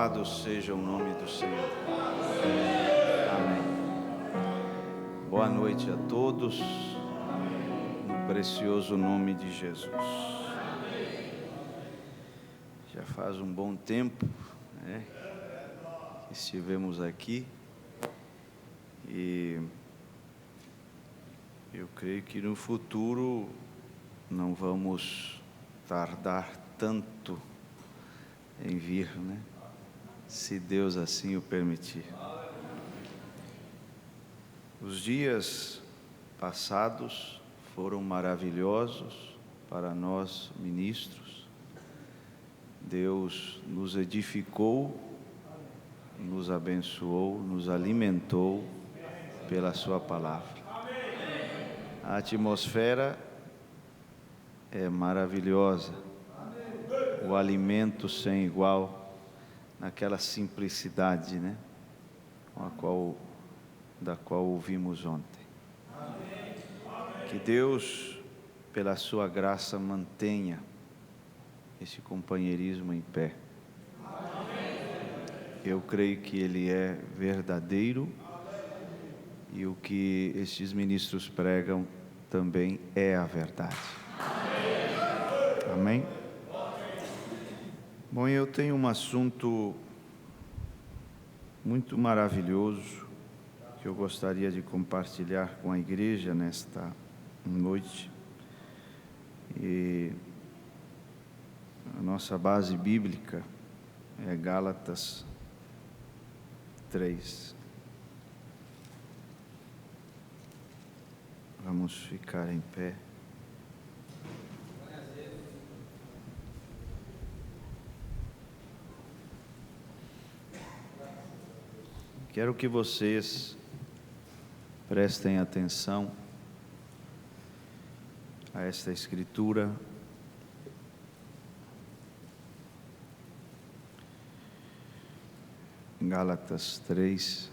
Louvado seja o nome do Senhor. Amém. Boa noite a todos, no precioso nome de Jesus. Já faz um bom tempo, né, que estivemos aqui e eu creio que no futuro não vamos tardar tanto em vir, né? Se Deus assim o permitir. Os dias passados foram maravilhosos para nós ministros. Deus nos edificou, nos abençoou, nos alimentou pela sua palavra. A atmosfera é maravilhosa, o alimento sem igual, naquela simplicidade, né, da qual ouvimos ontem. Que Deus, pela sua graça, mantenha esse companheirismo em pé. Eu creio que ele é verdadeiro e o que estes ministros pregam também é a verdade. Amém? Bom, eu tenho um assunto muito maravilhoso que eu gostaria de compartilhar com a igreja nesta noite. E a nossa base bíblica é Gálatas 3. Vamos ficar em pé. Quero que vocês prestem atenção a esta escritura. Gálatas 3,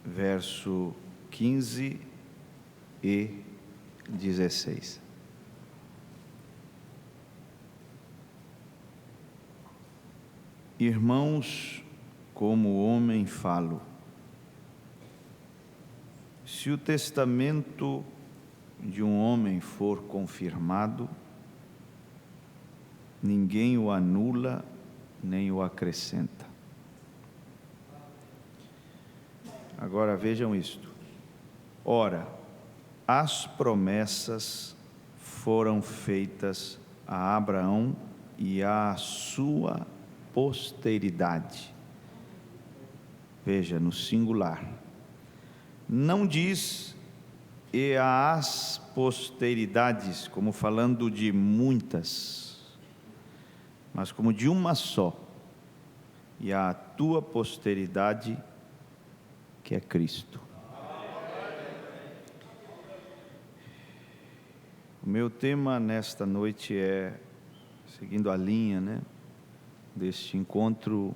verso 15 e 16. Irmãos, como homem falo. Se o testamento de um homem for confirmado, ninguém o anula nem o acrescenta. Agora vejam isto. Ora, as promessas foram feitas a Abraão e à sua posteridade. Veja, no singular. Não diz e às posteridades, como falando de muitas, mas como de uma só, e à tua posteridade, que é Cristo. O meu tema nesta noite é, seguindo a linha, né, deste encontro,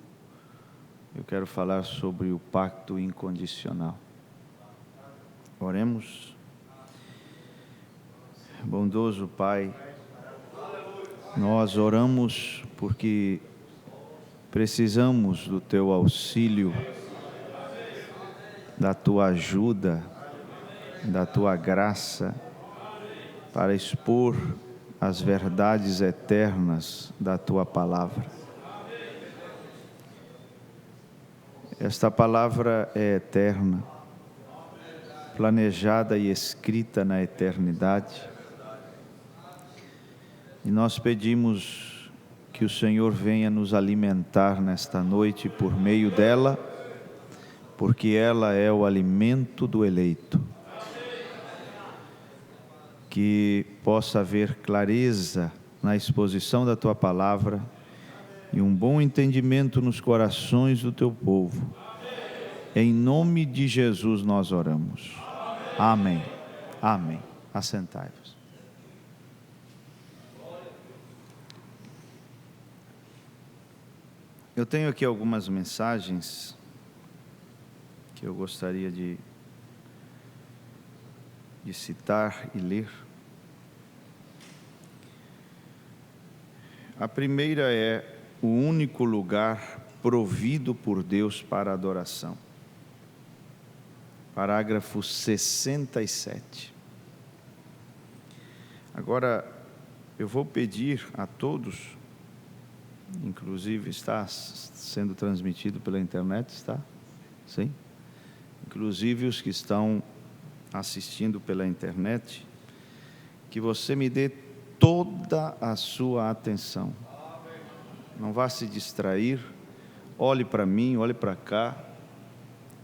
eu quero falar sobre o pacto incondicional. Oremos. Bondoso Pai, nós oramos porque precisamos do Teu auxílio, da Tua ajuda, da Tua graça, para expor as verdades eternas da Tua palavra. Esta palavra é eterna, planejada e escrita na eternidade. E nós pedimos que o Senhor venha nos alimentar nesta noite por meio dela, porque ela é o alimento do eleito. Que possa haver clareza na exposição da Tua palavra e um bom entendimento nos corações do Teu povo. Em nome de Jesus nós oramos. Amém. Amém. Assentai-vos. Eu tenho aqui algumas mensagens que eu gostaria de citar e ler. A primeira é o único lugar provido por Deus para adoração. Parágrafo 67. Agora, eu vou pedir a todos, inclusive está sendo transmitido pela internet, está? Sim? Inclusive os que estão assistindo pela internet, que você me dê toda a sua atenção. Não vá se distrair, olhe para mim, olhe para cá,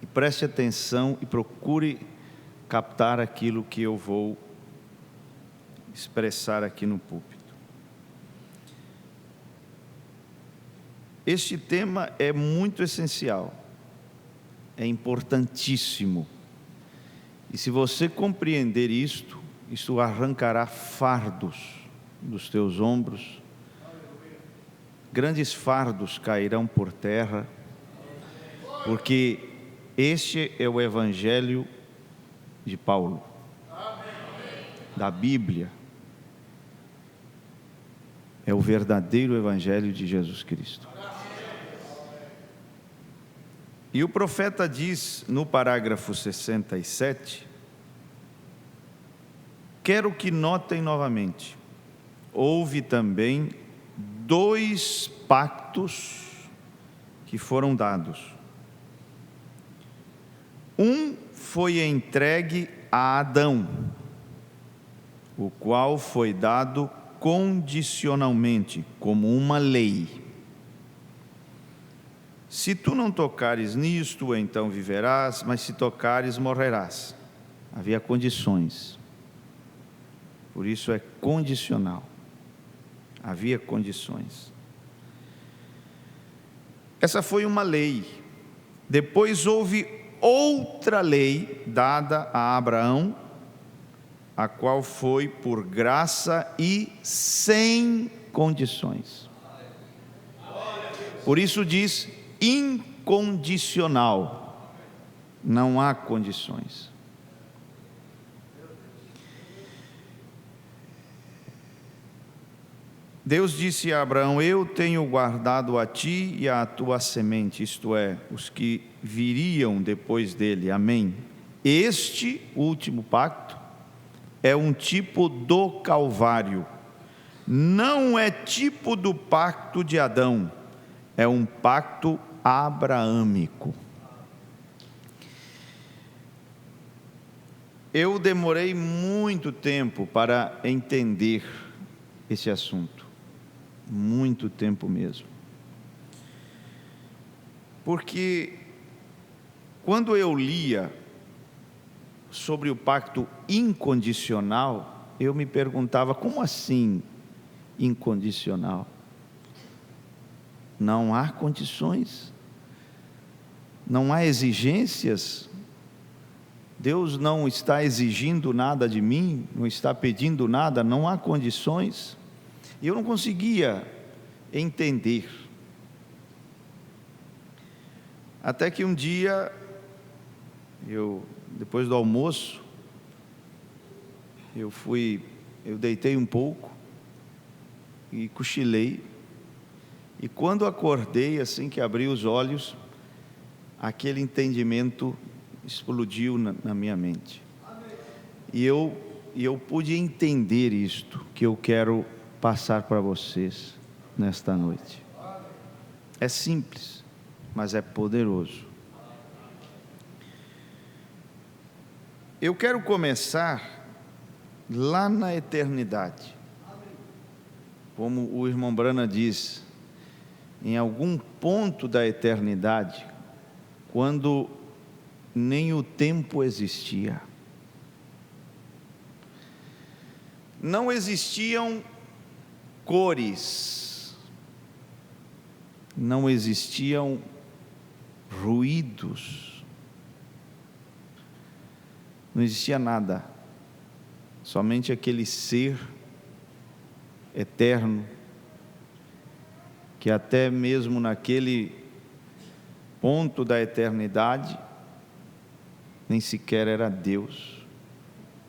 e preste atenção e procure captar aquilo que eu vou expressar aqui no púlpito. Este tema é muito essencial, é importantíssimo, e se você compreender isto arrancará fardos dos teus ombros, grandes fardos cairão por terra, porque este é o Evangelho de Paulo, da Bíblia, é o verdadeiro Evangelho de Jesus Cristo. E o profeta diz no parágrafo 67, quero que notem novamente, houve também 2 pactos que foram dados. Um foi entregue a Adão, o qual foi dado condicionalmente, como uma lei. Se tu não tocares nisto, então viverás, mas se tocares, morrerás. Havia condições. Por isso é condicional. Havia condições. Essa foi uma lei. Depois houve outra lei dada a Abraão, a qual foi por graça e sem condições. Por isso diz incondicional. Não há condições. Deus disse a Abraão, eu tenho guardado a ti e à tua semente, isto é, os que viriam depois dele, amém. Este último pacto é um tipo do Calvário, não é tipo do pacto de Adão, é um pacto abraâmico. Eu demorei muito tempo para entender esse assunto. Muito tempo mesmo. Porque quando eu lia sobre o pacto incondicional, eu me perguntava, como assim incondicional? Não há condições? Não há exigências? Deus não está exigindo nada de mim, não está pedindo nada, não há condições? E eu não conseguia entender. Até que um dia, depois do almoço, eu deitei um pouco e cochilei. E quando acordei, assim que abri os olhos, aquele entendimento explodiu na minha mente. E eu pude entender isto que eu quero passar para vocês nesta noite. É simples, mas é poderoso. Eu quero começar lá na eternidade. Como o irmão Brana diz, em algum ponto da eternidade, quando nem o tempo existia. Não existiam cores, não existiam ruídos, não existia nada, somente aquele ser eterno, que até mesmo naquele ponto da eternidade, nem sequer era Deus,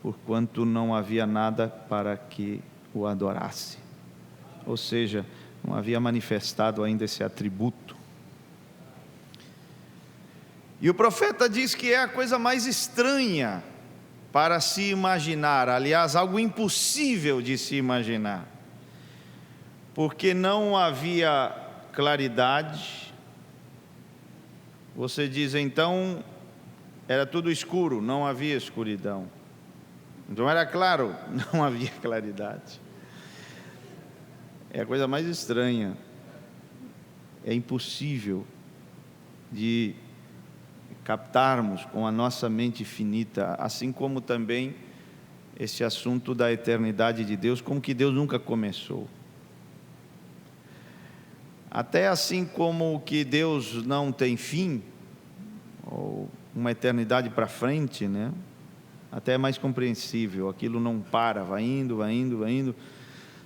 porquanto não havia nada para que o adorasse. Ou seja, não havia manifestado ainda esse atributo. E o profeta diz que é a coisa mais estranha para se imaginar, aliás, algo impossível de se imaginar, porque não havia claridade. Você diz, então, era tudo escuro, não havia escuridão. Então era claro, não havia claridade. É a coisa mais estranha. É impossível de captarmos com a nossa mente finita, assim como também esse assunto da eternidade de Deus, como que Deus nunca começou. Até assim como que Deus não tem fim, ou uma eternidade para frente, né? Até é mais compreensível, aquilo não para, vai indo, vai indo, vai indo.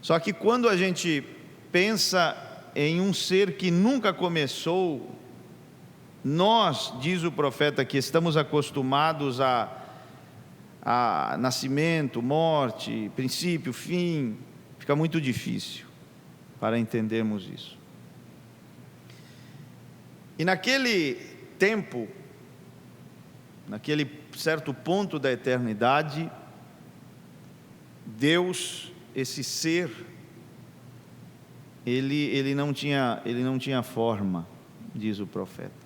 Só que quando a gente pensa em um ser que nunca começou, nós, diz o profeta, que estamos acostumados a nascimento, morte, princípio, fim, fica muito difícil para entendermos isso. E naquele tempo, naquele certo ponto da eternidade, Deus, esse ser, ele não tinha forma, diz o profeta.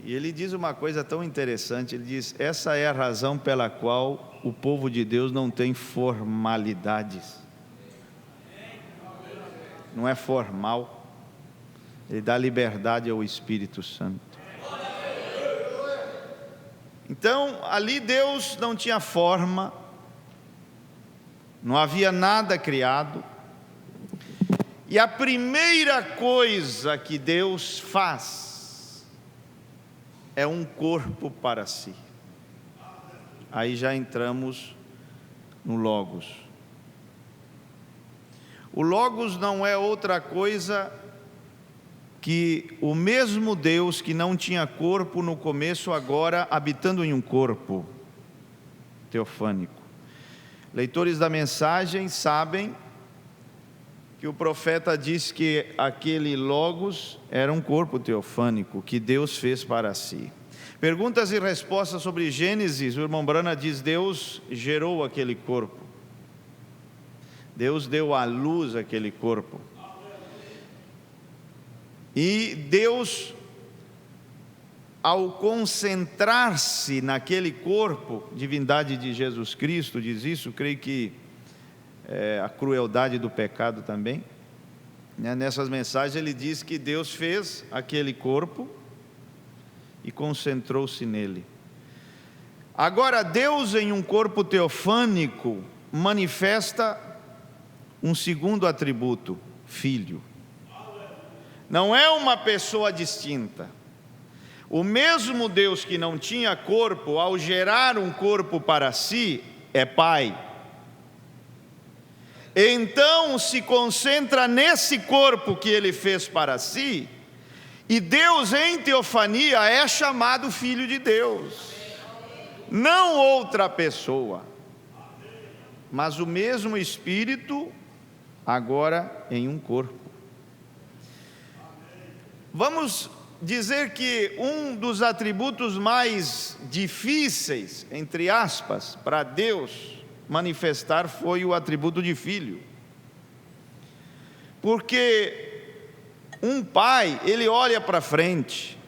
E ele diz uma coisa tão interessante, ele diz, essa é a razão pela qual o povo de Deus não tem formalidades. Não é formal, ele dá liberdade ao Espírito Santo. Então, ali Deus não tinha forma, não havia nada criado, e a primeira coisa que Deus faz é um corpo para si. Aí já entramos no Logos. O Logos não é outra coisa que o mesmo Deus que não tinha corpo no começo, agora habitando em um corpo teofânico. Leitores da mensagem sabem que o profeta diz que aquele Logos era um corpo teofânico que Deus fez para si. Perguntas e respostas sobre Gênesis, o irmão Brana diz, Deus gerou aquele corpo. Deus deu à luz aquele corpo. E Deus, ao concentrar-se naquele corpo, divindade de Jesus Cristo, diz isso, creio que a crueldade do pecado também, né? Nessas mensagens ele diz que Deus fez aquele corpo e concentrou-se nele. Agora Deus em um corpo teofânico manifesta um segundo atributo, filho. Não é uma pessoa distinta. O mesmo Deus que não tinha corpo, ao gerar um corpo para si, é Pai. Então se concentra nesse corpo que Ele fez para si, e Deus em teofania é chamado Filho de Deus, não outra pessoa, mas o mesmo Espírito, agora em um corpo. Vamos dizer que um dos atributos mais difíceis, entre aspas, para Deus manifestar foi o atributo de filho. Porque um pai, ele olha para frente,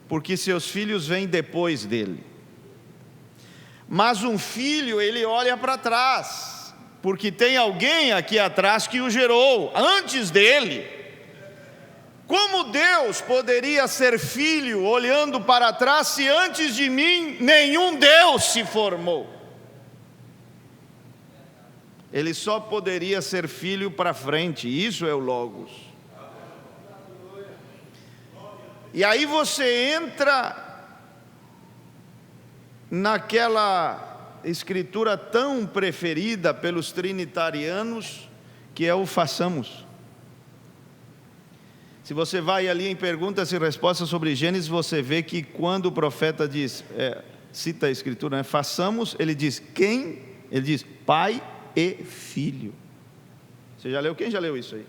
porque seus filhos vêm depois dele. Mas um filho, ele olha para trás, porque tem alguém aqui atrás que o gerou, antes dele. Como Deus poderia ser filho olhando para trás, se antes de mim nenhum Deus se formou? Ele só poderia ser filho para frente, isso é o Logos. E aí você entra naquela escritura tão preferida pelos trinitarianos, que é o façamos. Se você vai ali em perguntas e respostas sobre Gênesis, você vê que quando o profeta diz, cita a escritura, né, façamos, ele diz quem? Ele diz pai e filho. Você já leu? Quem já leu isso aí?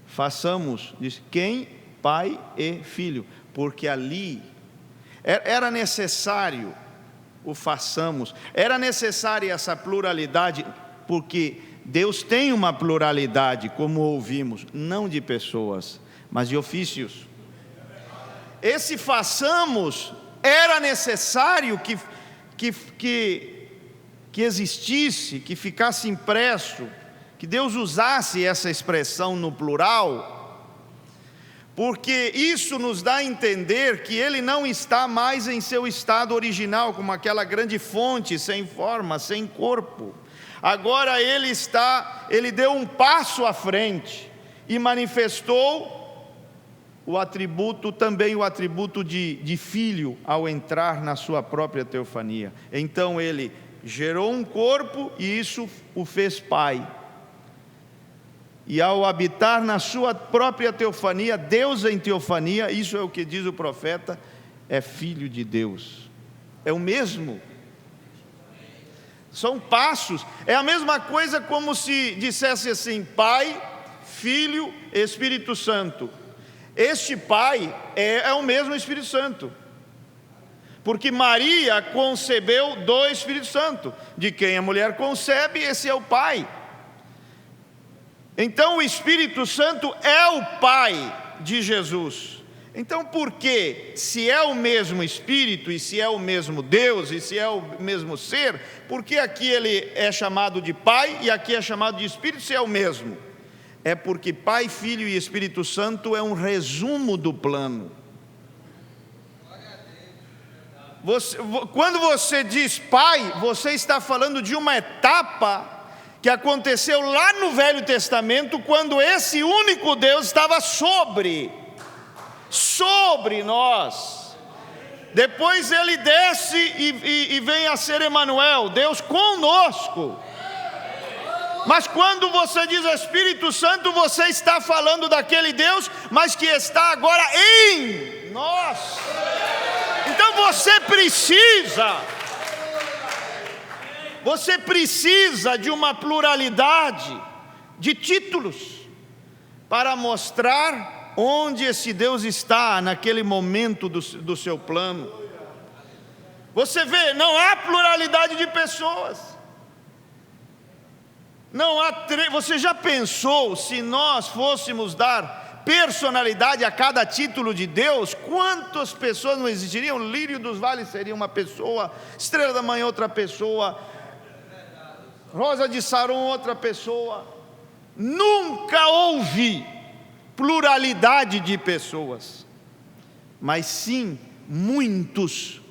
Façamos, diz quem? Pai e filho, porque ali era necessário o façamos, era necessária essa pluralidade, porque Deus tem uma pluralidade, como ouvimos, não de pessoas, mas de ofícios. Esse façamos era necessário que existisse, que ficasse impresso, que Deus usasse essa expressão no plural, porque isso nos dá a entender que Ele não está mais em seu estado original, como aquela grande fonte, sem forma, sem corpo. Agora Ele deu um passo à frente e manifestou também o atributo de filho, ao entrar na sua própria teofania. Então Ele gerou um corpo e isso o fez pai. E ao habitar na sua própria teofania, Deus em teofania, isso é o que diz o profeta, é filho de Deus. É o mesmo. São passos. É a mesma coisa como se dissesse assim: Pai, Filho, Espírito Santo. Este Pai é o mesmo Espírito Santo. Porque Maria concebeu do Espírito Santo. De quem a mulher concebe, esse é o Pai. Então o Espírito Santo é o Pai de Jesus. Então por que, se é o mesmo Espírito, e se é o mesmo Deus, e se é o mesmo ser, por que aqui Ele é chamado de Pai e aqui é chamado de Espírito, se é o mesmo? É porque Pai, Filho e Espírito Santo é um resumo do plano. Quando você diz Pai, você está falando de uma etapa que aconteceu lá no Velho Testamento, quando esse único Deus estava sobre nós. Depois Ele desce e vem a ser Emanuel, Deus conosco. Mas quando você diz Espírito Santo, você está falando daquele Deus, mas que está agora em nós. Então você precisa de uma pluralidade de títulos para mostrar onde esse Deus está naquele momento do seu plano. Você vê, não há pluralidade de pessoas. Você já pensou, se nós fôssemos dar personalidade a cada título de Deus, quantas pessoas não existiriam? Lírio dos vales seria uma pessoa, estrela da manhã outra pessoa, Rosa de Saron outra pessoa. Nunca houve pluralidade de pessoas, mas sim muitos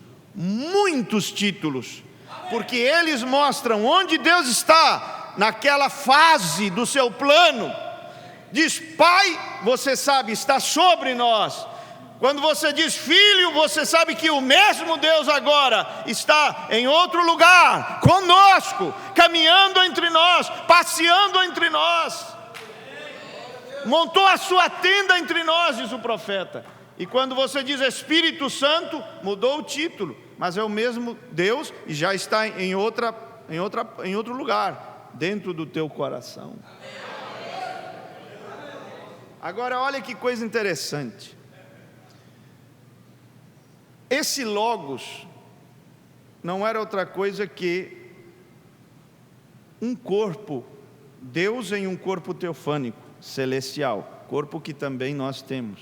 títulos, porque eles mostram onde Deus está naquela fase do seu plano. Diz Pai, você sabe, está sobre nós. Quando você diz Filho, você sabe que o mesmo Deus agora está em outro lugar, conosco, caminhando entre nós, passeando entre nós. Montou a sua tenda entre nós, diz o profeta. E quando você diz Espírito Santo, mudou o título, mas é o mesmo Deus e já está em outro lugar, dentro do teu coração. Agora olha que coisa interessante. Esse Logos não era outra coisa que um corpo, Deus em um corpo teofânico, celestial, corpo que também nós temos.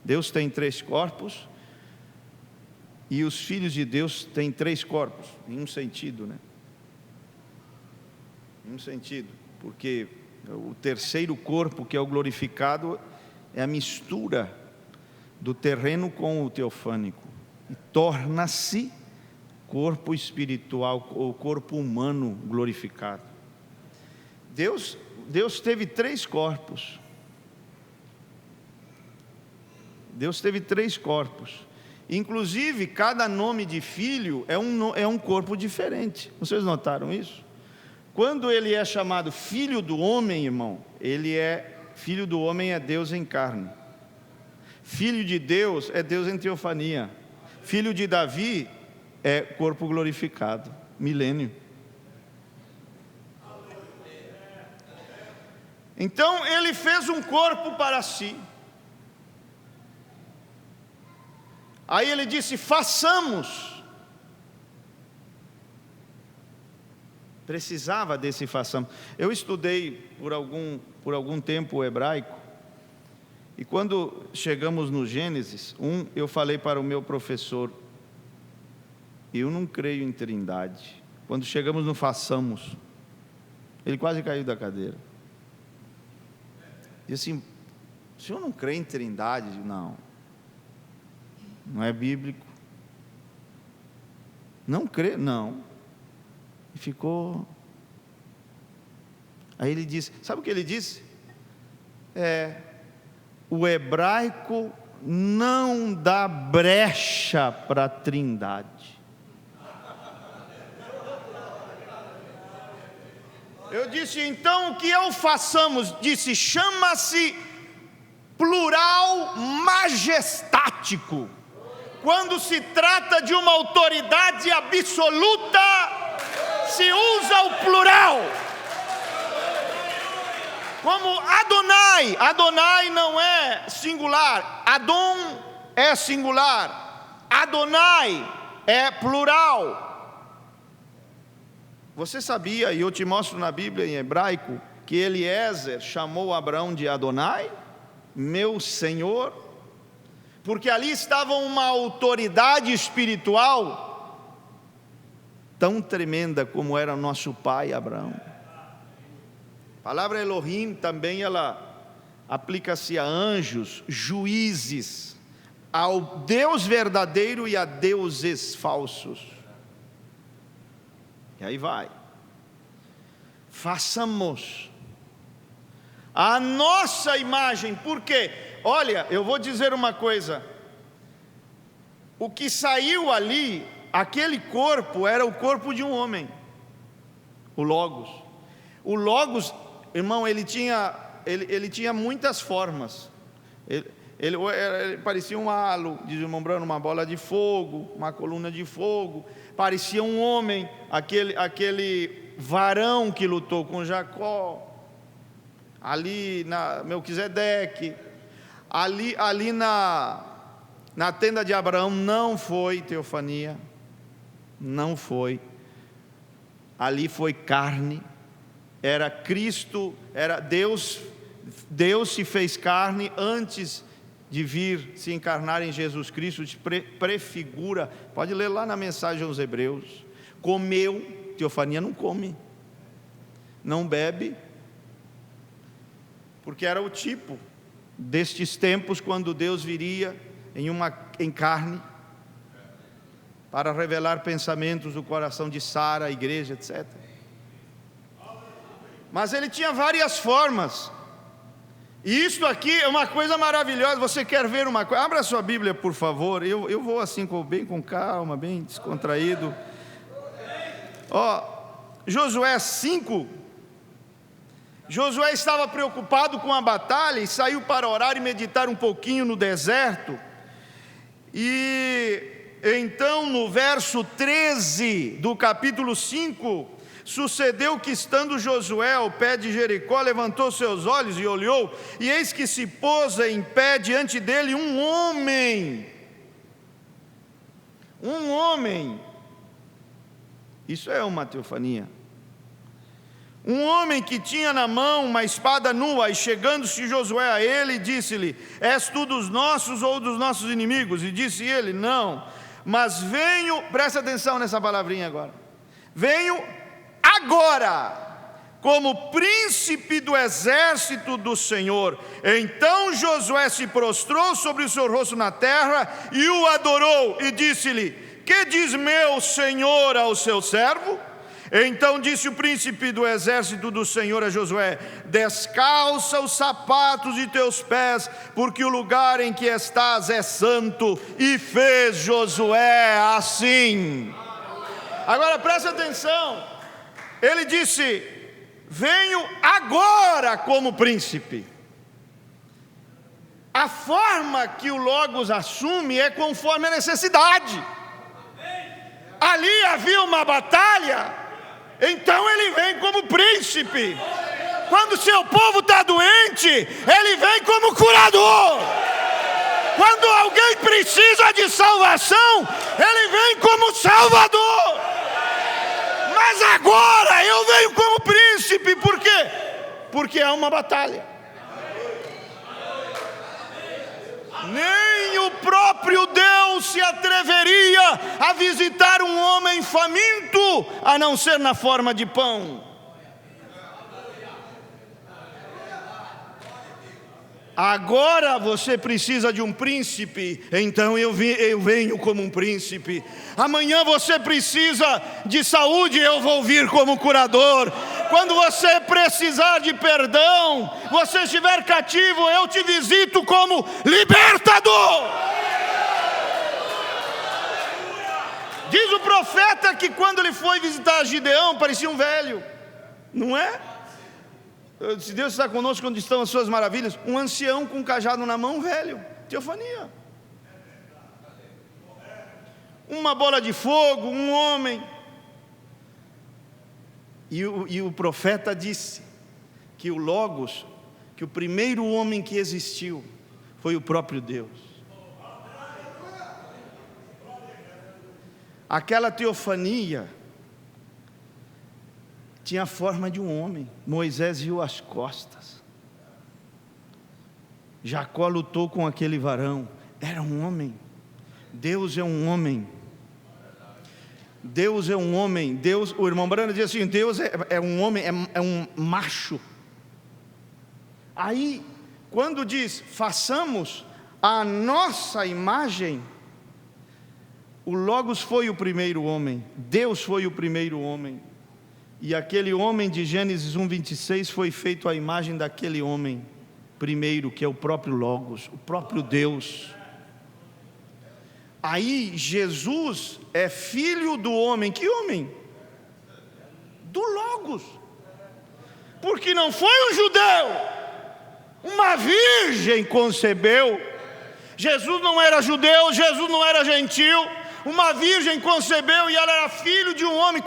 Deus tem 3 corpos e os filhos de Deus têm 3 corpos, em um sentido, né? Em um sentido, porque o terceiro corpo, que é o glorificado, é a mistura do terreno com o teofânico e torna-se corpo espiritual, ou corpo humano glorificado. Deus teve 3 corpos. Deus teve 3 corpos. Inclusive, cada nome de filho é um corpo diferente. Vocês notaram isso? Quando ele é chamado filho do homem, irmão, filho do homem é Deus em carne. Filho de Deus é Deus em teofania. Filho de Davi é corpo glorificado, milênio. Então ele fez um corpo para si. Aí ele disse: façamos. Precisava desse façamos. Eu estudei por algum tempo o hebraico. E quando chegamos no Gênesis 1, eu falei para o meu professor: eu não creio em trindade. Quando chegamos no façamos, ele quase caiu da cadeira. E assim: o senhor não crê em trindade? Não é bíblico. Não crê? Não. E ficou. Aí ele disse, sabe o que ele disse? O hebraico não dá brecha para a trindade. Eu disse: então o que eu façamos? Disse: chama-se plural majestático. Quando se trata de uma autoridade absoluta, se usa o plural. Como Adonai. Adonai não é singular. Adon é singular. Adonai é plural. Você sabia, e eu te mostro na Bíblia em hebraico, que Eliezer chamou Abraão de Adonai, meu Senhor? Porque ali estava uma autoridade espiritual tão tremenda como era nosso pai Abraão. A palavra Elohim também ela aplica-se a anjos, juízes, ao Deus verdadeiro e a deuses falsos. E aí vai. Façamos a nossa imagem. Por quê? Olha, eu vou dizer uma coisa. O que saiu ali, aquele corpo, era o corpo de um homem. O Logos. O Logos, irmão, ele tinha muitas formas. Ele parecia um halo, diz o irmão Bruno, uma bola de fogo, uma coluna de fogo. Parecia um homem, aquele varão que lutou com Jacó, ali na Melquisedeque, ali na tenda de Abraão. Não foi teofania, não foi. Ali foi carne, era Cristo, era Deus se fez carne antes de vir se encarnar em Jesus Cristo, prefigura. Pode ler lá na mensagem aos Hebreus. Comeu, teofania não come, não bebe, porque era o tipo destes tempos quando Deus viria em carne para revelar pensamentos do coração de Sara, a igreja, etc. Mas ele tinha várias formas. E isso aqui é uma coisa maravilhosa. Você quer ver uma coisa? Abra sua Bíblia, por favor. Eu vou assim, bem com calma, bem descontraído. Josué 5. Josué estava preocupado com a batalha e saiu para orar e meditar um pouquinho no deserto. E então no verso 13 do capítulo 5, sucedeu que, estando Josué ao pé de Jericó, levantou seus olhos e olhou, e eis que se pôs em pé diante dele um homem. Isso é uma teofania. Um homem que tinha na mão uma espada nua, e chegando-se Josué a ele, disse-lhe: és tu dos nossos ou dos nossos inimigos? E disse ele: não, mas venho, presta atenção nessa palavrinha agora, venho agora como príncipe do exército do Senhor. Então Josué se prostrou sobre o seu rosto na terra e o adorou, e disse-lhe: que diz meu senhor ao seu servo? Então disse o príncipe do exército do Senhor a Josué: descalça os sapatos de teus pés, porque o lugar em que estás é santo. E fez Josué assim. Agora presta atenção. Ele disse: venho agora como príncipe. A forma que o Logos assume é conforme a necessidade. Ali havia uma batalha, então ele vem como príncipe. Quando seu povo está doente, Ele vem como curador. Quando alguém precisa de salvação, Ele vem como Salvador. Mas agora eu venho como príncipe. Por quê? Porque há uma batalha. Nem o próprio Deus se atreveria a visitar um homem faminto, a não ser na forma de pão. Agora você precisa de um príncipe, então eu venho como um príncipe. Amanhã você precisa de saúde, eu vou vir como curador. Quando você precisar de perdão, você estiver cativo, eu te visito como libertador. Diz o profeta que quando ele foi visitar Gideão, parecia um velho, não é? Se Deus está conosco quando estão as suas maravilhas, um ancião com um cajado na mão, velho, teofania. Uma bola de fogo, um homem. E o profeta disse que o Logos, que o primeiro homem que existiu, foi o próprio Deus. Aquela teofania tinha a forma de um homem. Moisés viu as costas. Jacó lutou com aquele varão. Era um homem. Deus é um homem. Deus é um homem. Deus, o irmão Brana diz assim: Deus é um homem, é um macho. Aí, quando diz façamos a nossa imagem, o Logos foi o primeiro homem. Deus foi o primeiro homem. E aquele homem de Gênesis 1:26 foi feito à imagem daquele homem primeiro, que é o próprio Logos, o próprio Deus. Aí Jesus é filho do homem. Que homem? Do Logos. Porque não foi um judeu, uma virgem concebeu. Jesus não era judeu, Jesus não era gentil. Uma virgem concebeu e ela era filho de um homem.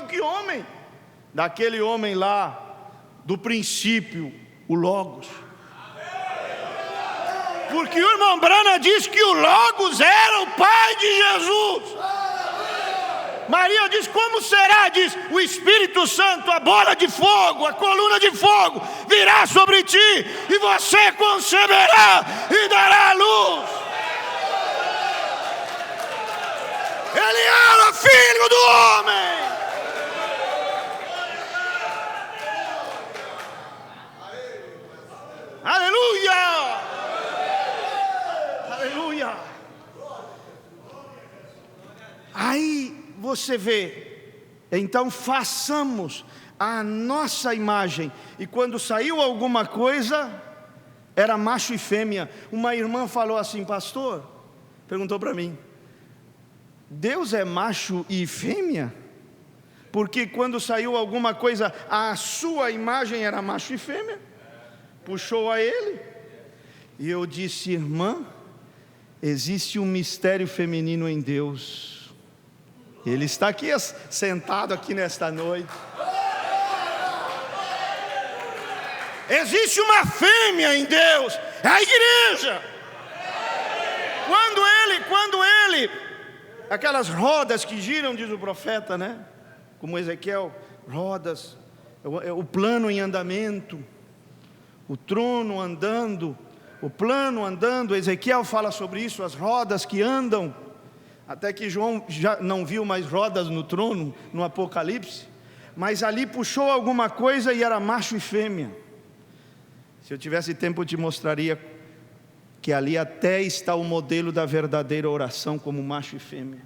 Que homem? Daquele homem lá, do princípio, o Logos. Porque o irmão Brana diz que o Logos era o pai de Jesus. Maria diz: como será? Diz: o Espírito Santo, a bola de fogo, a coluna de fogo virá sobre ti, e você conceberá e dará à luz. Ele era filho do homem. Aleluia! Aleluia! Aí você vê, então façamos a nossa imagem. E quando saiu alguma coisa, era macho e fêmea. Uma irmã falou assim: pastor, perguntou para mim, Deus é macho e fêmea? Porque quando saiu alguma coisa, a sua imagem era macho e fêmea. Puxou a ele. E eu disse: irmã, existe um mistério feminino em Deus. Ele está aqui sentado aqui nesta noite. Existe uma fêmea em Deus, é a igreja. Quando ele, aquelas rodas que giram, diz o profeta, né? Como Ezequiel, rodas, o plano em andamento, o trono andando, o plano andando. Ezequiel fala sobre isso, as rodas que andam, até que João já não viu mais rodas no trono, no Apocalipse, mas ali puxou alguma coisa e era macho e fêmea. Se eu tivesse tempo eu te mostraria que ali até está o modelo da verdadeira oração como macho e fêmea,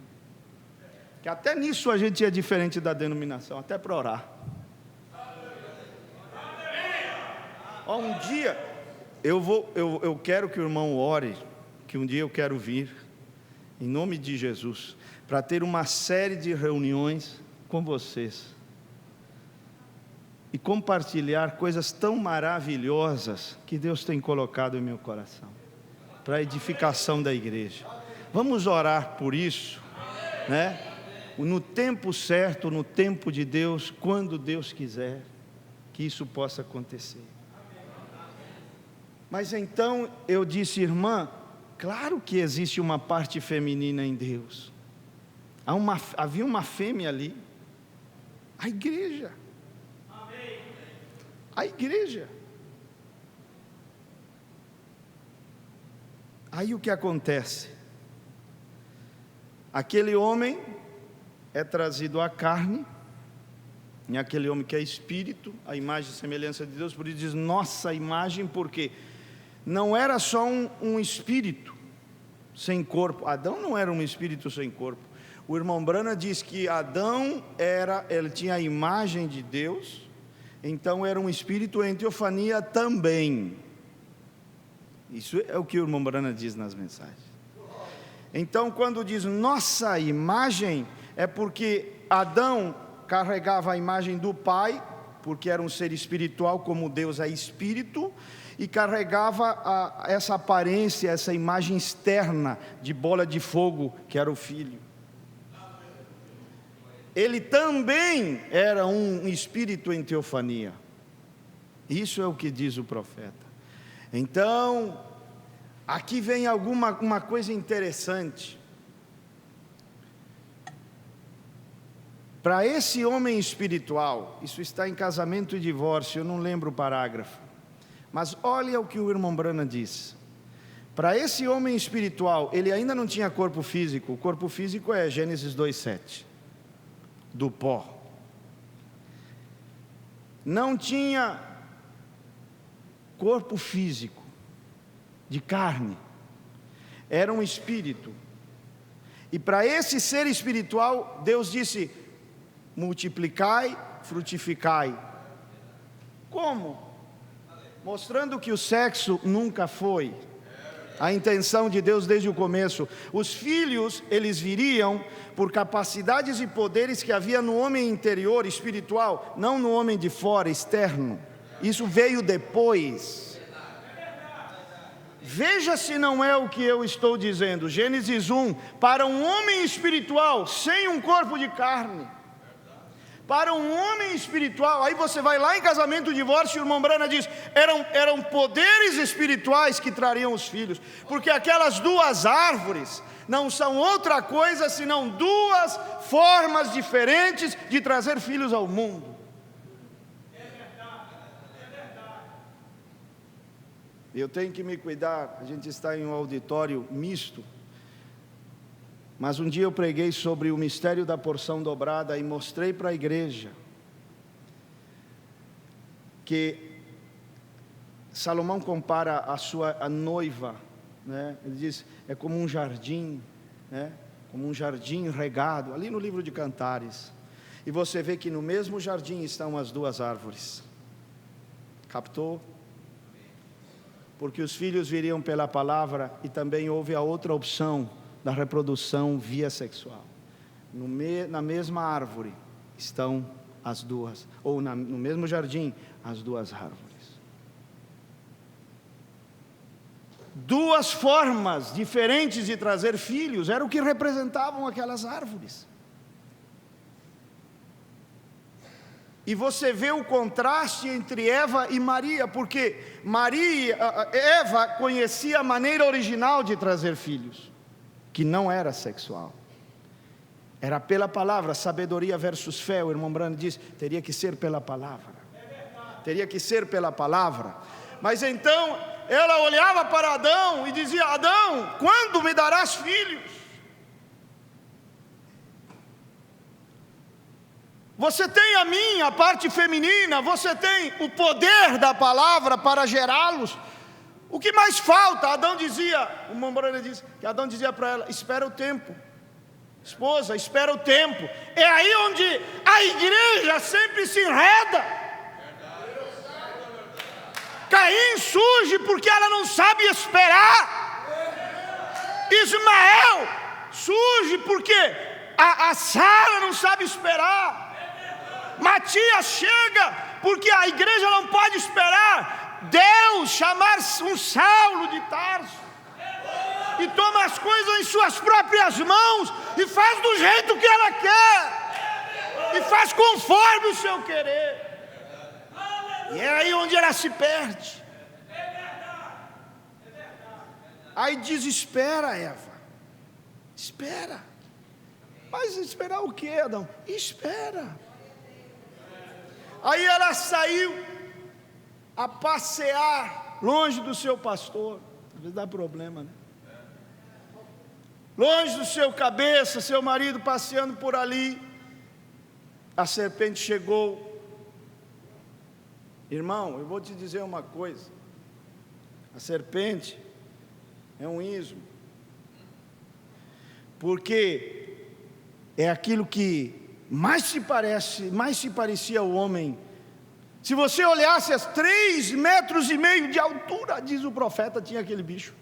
que até nisso a gente é diferente da denominação, até para orar. Um dia eu quero que o irmão ore, que um dia eu quero vir, em nome de Jesus, para ter uma série de reuniões com vocês e compartilhar coisas tão maravilhosas que Deus tem colocado em meu coração, para a edificação da igreja. Vamos orar por isso, né? No tempo certo, no tempo de Deus, quando Deus quiser. que isso possa acontecer. Mas então eu disse, irmã, claro que existe uma parte feminina em Deus. Havia uma fêmea ali. A igreja. A igreja. Aí o que acontece? Aquele homem é trazido à carne, e aquele homem que é espírito, a imagem e semelhança de Deus, por isso diz nossa imagem, porque não era só um espírito sem corpo. Adão não era um espírito sem corpo. O irmão Branham diz que Adão ele tinha a imagem de Deus, então era um espírito em teofania também. Isso é o que o irmão Branham diz nas mensagens. Então quando diz nossa imagem, é porque Adão carregava a imagem do Pai, porque era um ser espiritual como Deus é espírito, e carregava essa aparência, essa imagem externa de bola de fogo, que era o Filho. Ele também era um espírito em teofania. Isso é o que diz o profeta. Então, aqui vem uma coisa interessante. Para esse homem espiritual, isso está em Casamento e Divórcio, eu não lembro o parágrafo, mas olha o que o irmão Branham diz. Para esse homem espiritual, ele ainda não tinha corpo físico. O corpo físico é Gênesis 2:7, do pó. Não tinha corpo físico, de carne, era um espírito. E para esse ser espiritual, Deus disse: multiplicai, frutificai. Como? Mostrando que o sexo nunca foi a intenção de Deus desde o começo. Os filhos, eles viriam por capacidades e poderes que havia no homem interior, espiritual, não no homem de fora, externo. Isso veio depois. Veja se não é o que eu estou dizendo. Gênesis 1, para um homem espiritual, sem um corpo de carne, para um homem espiritual, aí você vai lá em Casamento e Divórcio, e o irmão Branham diz, eram poderes espirituais que trariam os filhos, porque aquelas duas árvores não são outra coisa senão duas formas diferentes de trazer filhos ao mundo. Eu tenho que me cuidar, a gente está em um auditório misto, mas um dia eu preguei sobre o mistério da porção dobrada e mostrei para a igreja que Salomão compara a noiva, né? Ele diz, é como um jardim, né? Como um jardim regado, ali no livro de Cantares, e você vê que no mesmo jardim estão as duas árvores. Captou? Porque os filhos viriam pela palavra, e também houve a outra opção da reprodução via sexual. Na mesma árvore estão as duas, ou no mesmo jardim, as duas árvores. Duas formas diferentes de trazer filhos, era o que representavam aquelas árvores. E você vê o contraste entre Eva e Maria, porque Eva conhecia a maneira original de trazer filhos, que não era sexual, era pela palavra. Sabedoria versus fé, o irmão Branham diz, teria que ser pela palavra, teria que ser pela palavra. Mas então ela olhava para Adão e dizia, Adão, quando me darás filhos? Você tem a mim, a parte feminina, você tem o poder da palavra para gerá-los. O que mais falta? Adão dizia, o irmão Branham diz, que Adão dizia para ela, espera o tempo. Esposa, espera o tempo. É aí onde a igreja sempre se enreda. Caim surge porque ela não sabe esperar. Ismael surge porque a Sara não sabe esperar. Matias chega porque a igreja não pode esperar Deus chamar um Saulo de Tarso e toma as coisas em suas próprias mãos e faz do jeito que ela quer e faz conforme o seu querer. E é aí onde ela se perde. Aí desespera Eva. Espera. Mas esperar o que, Adão? Espera. Aí ela saiu a passear longe do seu pastor. Às vezes dá problema, né? Longe do seu cabeça, seu marido passeando por ali. A serpente chegou. Irmão, eu vou te dizer uma coisa. A serpente é um ismo. Porque é aquilo que mais se parecia ao homem. Se você olhasse as 3,5 metros de altura, diz o profeta, tinha aquele bicho.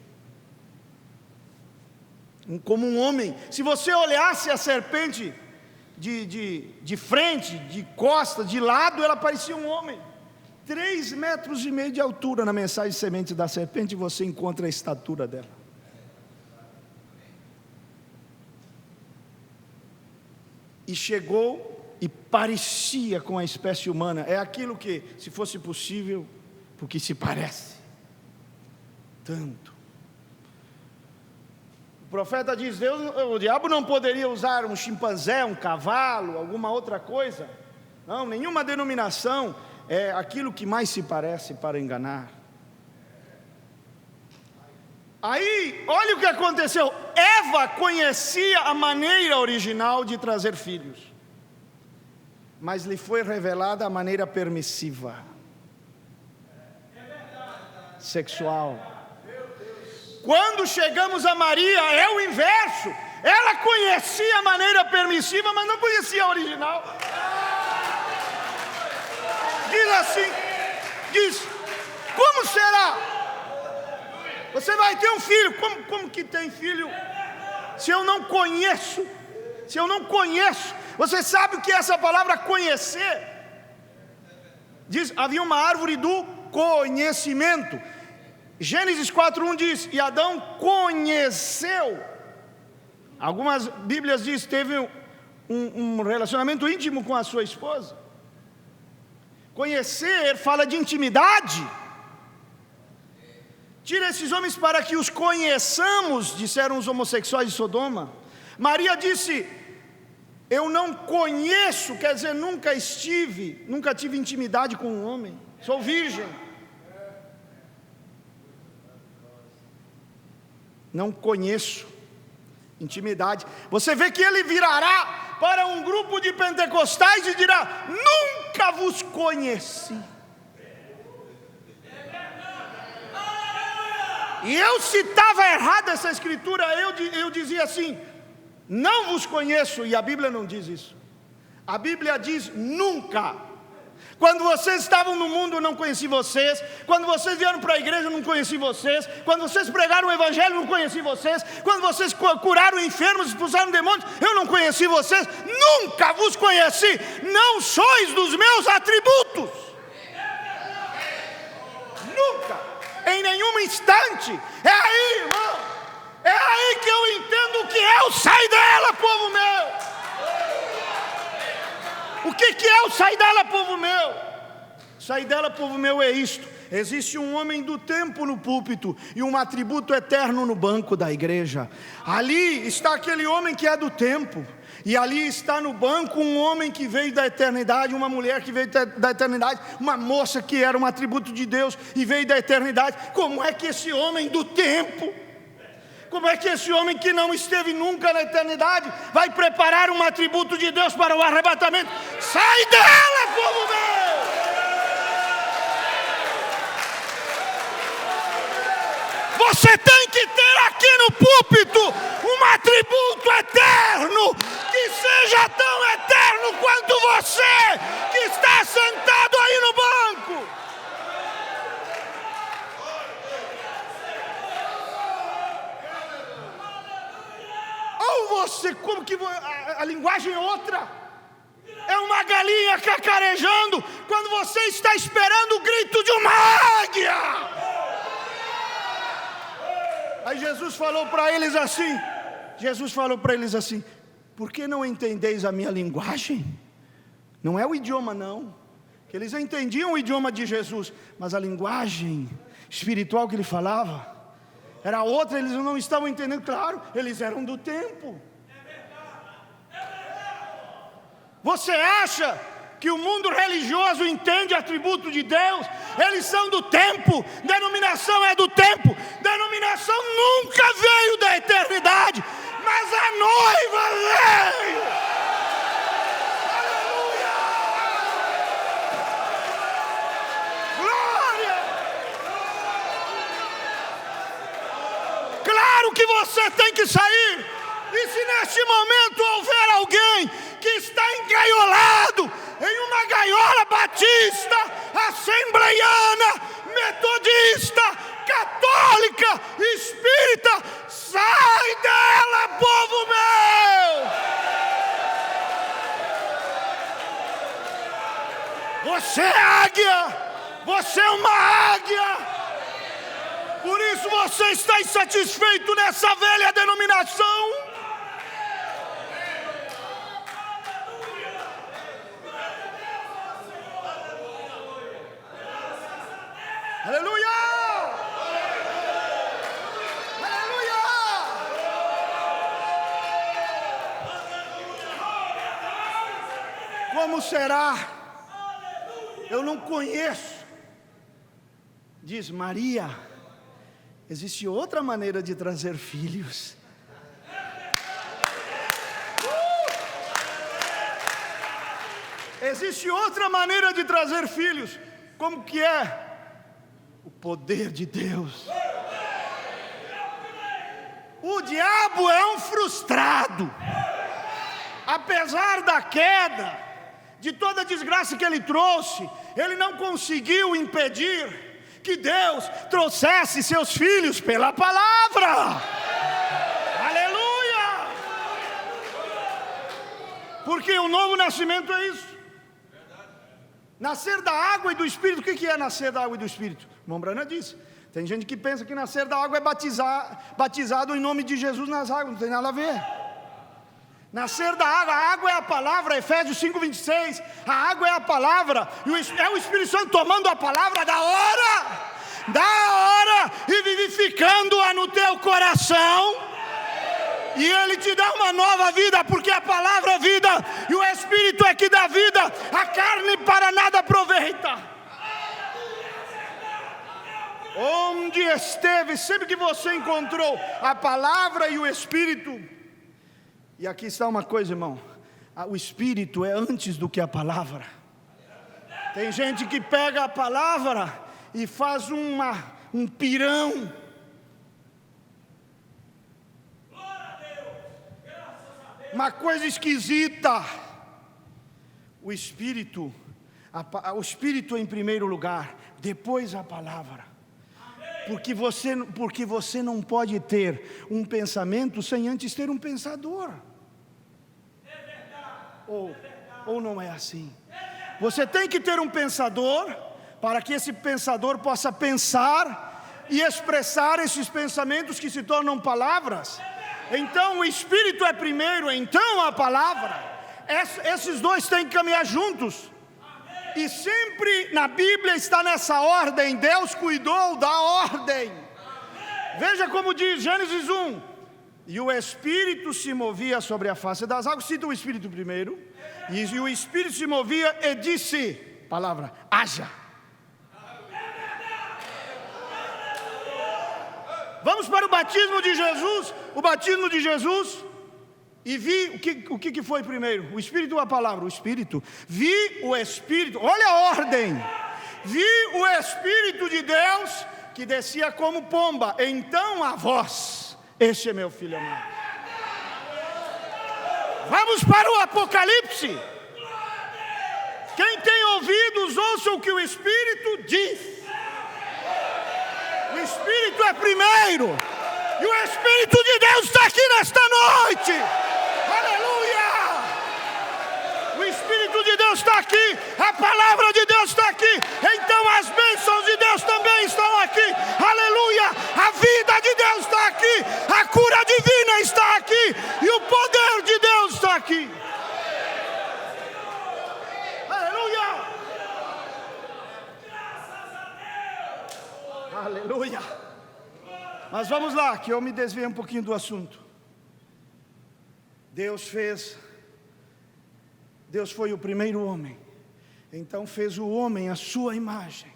Como um homem. Se você olhasse a serpente de frente, de costa, de lado, ela parecia um homem. 3,5 metros de altura. Na mensagem Semente da Serpente você encontra a estatura dela. E chegou e parecia com a espécie humana. É aquilo que, se fosse possível, porque se parece tanto. O profeta diz: o diabo não poderia usar um chimpanzé, um cavalo, alguma outra coisa. Não, nenhuma denominação. É aquilo que mais se parece para enganar. Aí, olha o que aconteceu. Eva conhecia a maneira original de trazer filhos, mas lhe foi revelada a maneira permissiva, sexual. Quando chegamos a Maria, é o inverso. Ela conhecia a maneira permissiva, mas não conhecia a original. Diz assim, como será? Você vai ter um filho, como que tem filho? Se eu não conheço, você sabe o que é essa palavra conhecer? Diz, havia uma árvore do conhecimento. Gênesis 4:1 diz, e Adão conheceu. Algumas Bíblias diz, teve um relacionamento íntimo com a sua esposa. Conhecer fala de intimidade. Tira esses homens para que os conheçamos, disseram os homossexuais de Sodoma. Maria disse, eu não conheço, quer dizer, nunca tive intimidade com um homem, sou virgem. Não conheço intimidade. Você vê que ele virará para um grupo de pentecostais e dirá, nunca vos conheci. E eu citava errado essa escritura, eu dizia assim, não vos conheço, e a Bíblia não diz isso. A Bíblia diz nunca. Quando vocês estavam no mundo eu não conheci vocês. Quando vocês vieram para a igreja eu não conheci vocês. Quando vocês pregaram o evangelho eu não conheci vocês. Quando vocês curaram enfermos, expulsaram demônios, eu não conheci vocês. Nunca vos conheci. Não sois dos meus atributos. Nunca, em nenhum instante. É aí, irmão, é aí que eu entendo o que é o sai dela, povo meu. O que é o sai dela, povo meu? Sai dela, povo meu, é isto. Existe um homem do tempo no púlpito e um atributo eterno no banco da igreja. Ali está aquele homem que é do tempo, e ali está no banco um homem que veio da eternidade, uma mulher que veio da eternidade, uma moça que era um atributo de Deus e veio da eternidade. Como é que esse homem do tempo, como é que esse homem que não esteve nunca na eternidade vai preparar um atributo de Deus para o arrebatamento? Sai dela, povo meu! Você tem que ter aqui no púlpito um atributo eterno, que seja tão eterno quanto você que está sentado aí no banco. Ou você, como que a linguagem é outra? É uma galinha cacarejando quando você está esperando o grito de uma águia. Aí Jesus falou para eles assim, por que não entendeis a minha linguagem? Não é o idioma não, que eles entendiam o idioma de Jesus, mas a linguagem espiritual que ele falava era outra, eles não estavam entendendo. Claro, eles eram do tempo. Você acha que o mundo religioso entende atributo de Deus? Eles são do tempo. Denominação é do tempo. Denominação nunca veio da eternidade, mas a noiva veio. Aleluia! Glória! Claro que você tem que sair. E se neste momento houver alguém que está engaiolado em uma gaiola batista, assembleiana, metodista, católica, espírita, sai dela, povo meu! Você é águia, você é uma águia. Por isso você está insatisfeito nessa velha denominação. Aleluia! Aleluia! Como será? Eu não conheço. Diz Maria, existe outra maneira de trazer filhos. Existe outra maneira de trazer filhos. Como que é? O poder de Deus. O diabo é um frustrado. Apesar da queda, de toda a desgraça que ele trouxe, ele não conseguiu impedir que Deus trouxesse seus filhos pela palavra. Aleluia! Porque o novo nascimento é isso. Nascer da água e do Espírito. O que é nascer da água e do Espírito? O irmão Branham disse. Tem gente que pensa que nascer da água é batizado em nome de Jesus nas águas. Não tem nada a ver. Nascer da água, a água é a palavra, Efésios 5:26. A água é a palavra. E é o Espírito Santo tomando a palavra da hora e vivificando-a no teu coração. E Ele te dá uma nova vida, porque a palavra é vida, e o Espírito é que dá vida, a carne para nada aproveita. Onde esteve, sempre que você encontrou a palavra e o Espírito, e aqui está uma coisa, irmão, o Espírito é antes do que a palavra. Tem gente que pega a palavra e faz um pirão. Uma coisa esquisita. O Espírito em primeiro lugar, depois a palavra. Porque você não pode ter um pensamento sem antes ter um pensador. Ou não é assim? Você tem que ter um pensador, para que esse pensador possa pensar e expressar esses pensamentos que se tornam palavras. Então o Espírito é primeiro, então a palavra. Esses dois têm que caminhar juntos. E sempre na Bíblia está nessa ordem. Deus cuidou da ordem. Veja como diz Gênesis 1. E o Espírito se movia sobre a face das águas. Cita o Espírito primeiro. E o Espírito se movia e disse, palavra, haja. Vamos para o batismo de Jesus. O batismo de Jesus. E vi, o que foi primeiro? O Espírito ou a palavra? O Espírito. Vi o Espírito, olha a ordem. Vi o Espírito de Deus que descia como pomba. Então a voz, este é meu filho amado. Vamos para o Apocalipse. Quem tem ouvidos, ouça o que o Espírito diz. O Espírito é primeiro. E o Espírito de Deus está aqui nesta noite. Aleluia! O Espírito de Deus está aqui. A palavra de Deus está aqui. Então as bênçãos de Deus também estão aqui. Aleluia! A vida de Deus está aqui. A cura divina está aqui. E o poder de Deus está aqui. Aleluia! Aleluia. Mas vamos lá, que eu me desviei um pouquinho do assunto. Deus foi o primeiro homem. Então fez o homem à sua imagem.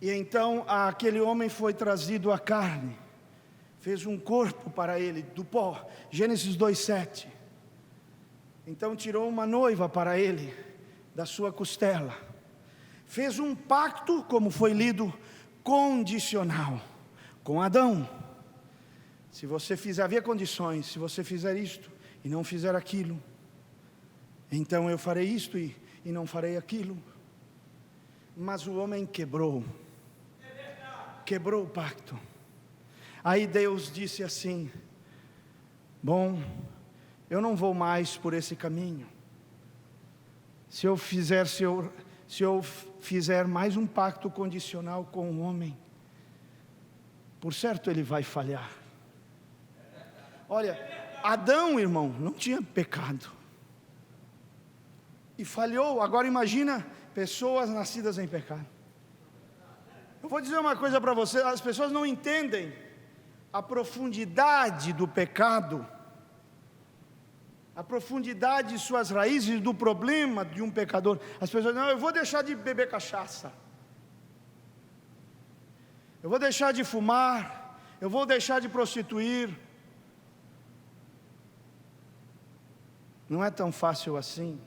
E então aquele homem foi trazido à carne. Fez um corpo para ele, do pó. Gênesis 2:7. Então tirou uma noiva para ele, da sua costela. Fez um pacto, como foi lido, condicional, com Adão. Se você fizer, havia condições, se você fizer isto e não fizer aquilo, então eu farei isto e não farei aquilo. Mas o homem quebrou o pacto. Aí Deus disse assim: bom, eu não vou mais por esse caminho. Se eu fizer mais um pacto condicional com o homem, por certo ele vai falhar. Olha, Adão, irmão, não tinha pecado e falhou. Agora imagina pessoas nascidas em pecado. Eu vou dizer uma coisa para você: as pessoas não entendem a profundidade do pecado, a profundidade de suas raízes, do problema de um pecador. As pessoas não, eu vou deixar de beber cachaça, eu vou deixar de fumar, eu vou deixar de prostituir. Não é tão fácil assim.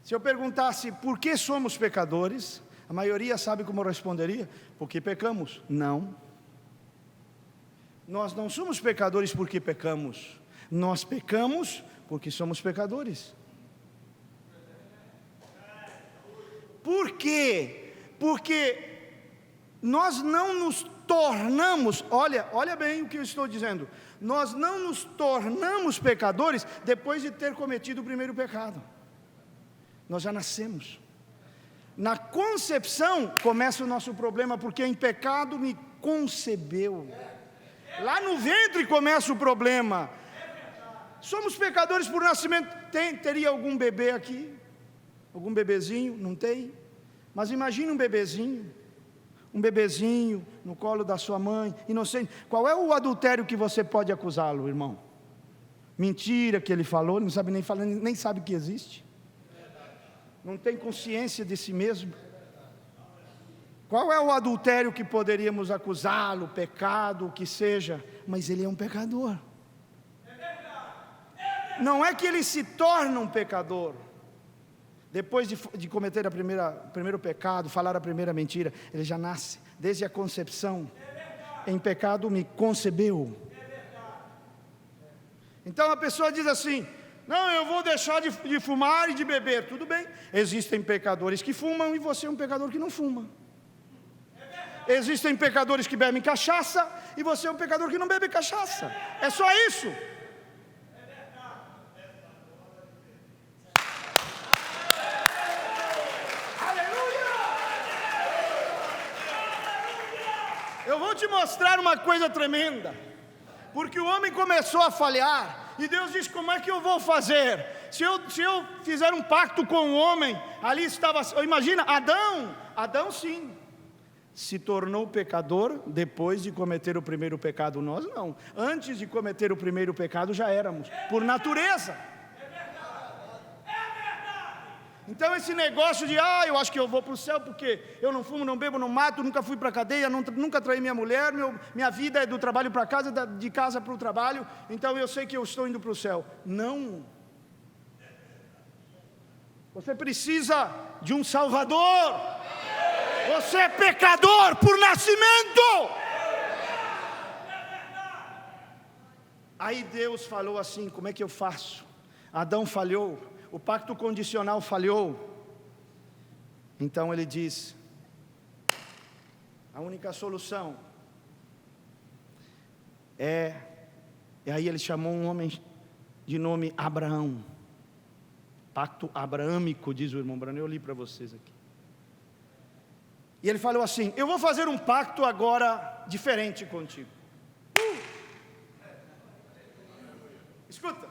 Se eu perguntasse por que somos pecadores, a maioria sabe como eu responderia: porque pecamos. Não. Nós não somos pecadores porque pecamos. Nós pecamos porque somos pecadores. Por quê? Porque nós não nos tornamos, olha bem o que eu estou dizendo, nós não nos tornamos pecadores depois de ter cometido o primeiro pecado. Nós já nascemos. Na concepção começa o nosso problema, porque em pecado me concebeu. Lá no ventre começa o problema. Somos pecadores por nascimento. Teria algum bebê aqui? Algum bebezinho? Não tem? Mas imagine um bebezinho no colo da sua mãe, inocente. Qual é o adultério que você pode acusá-lo, irmão? Mentira que ele falou, ele não sabe nem falar, nem sabe que existe. Não tem consciência de si mesmo. Qual é o adultério que poderíamos acusá-lo, pecado, o que seja? Mas ele é um pecador. Não é que ele se torna um pecador depois de cometer o primeiro pecado, falar a primeira mentira. Ele já nasce, desde a concepção, em pecado me concebeu. Então a pessoa diz assim: não, eu vou deixar de fumar e de beber. Tudo bem, existem pecadores que fumam e você é um pecador que não fuma. Existem pecadores que bebem cachaça e você é um pecador que não bebe cachaça. É só isso. Eu vou te mostrar uma coisa tremenda. Porque o homem começou a falhar e Deus disse: como é que eu vou fazer? Se eu fizer um pacto com o homem, ali estava, imagina, Adão sim, se tornou pecador depois de cometer o primeiro pecado. Nós não, antes de cometer o primeiro pecado já éramos, por natureza. Então esse negócio de, eu acho que eu vou para o céu porque eu não fumo, não bebo, não mato, nunca fui para a cadeia, nunca traí minha mulher, minha vida é do trabalho para casa, de casa para o trabalho, então eu sei que eu estou indo para o céu. Não. Você precisa de um Salvador. Você é pecador por nascimento. Aí Deus falou assim: como é que eu faço? Adão falhou, o pacto condicional falhou. Então ele diz: a única solução e aí ele chamou um homem de nome Abraão. Pacto abraâmico, diz o irmão Brano, eu li para vocês aqui. E ele falou assim: eu vou fazer um pacto agora diferente contigo. Escuta,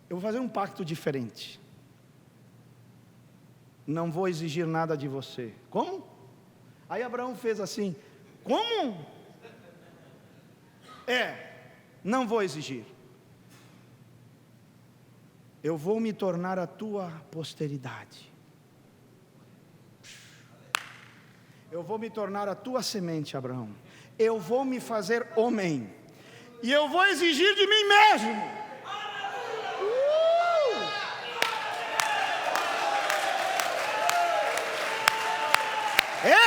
eu vou fazer um pacto diferente. não vou exigir nada de você. Como? Aí Abraão fez assim: como? Não vou exigir. Eu vou me tornar a tua posteridade. Eu vou me tornar a tua semente, Abraão. Eu vou me fazer homem. E eu vou exigir de mim mesmo.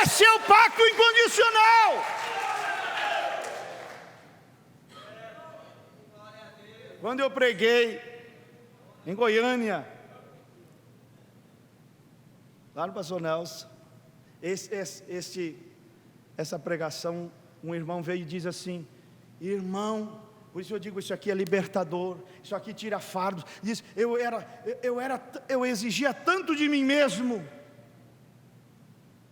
Esse é o pacto incondicional. Quando eu preguei em Goiânia, lá no Pastor Nelson, essa pregação, um irmão veio e diz assim: irmão, por isso eu digo, isso aqui é libertador, isso aqui tira fardos. Diz: eu exigia tanto de mim mesmo,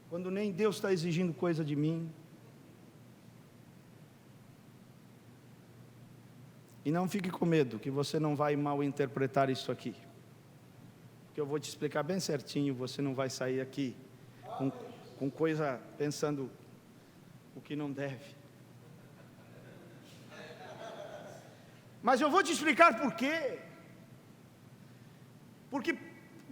quando nem Deus está exigindo coisa de mim. E não fique com medo, que você não vai mal interpretar isso aqui, que eu vou te explicar bem certinho. Você não vai sair aqui com coisa pensando o que não deve. Mas eu vou te explicar por quê. Porque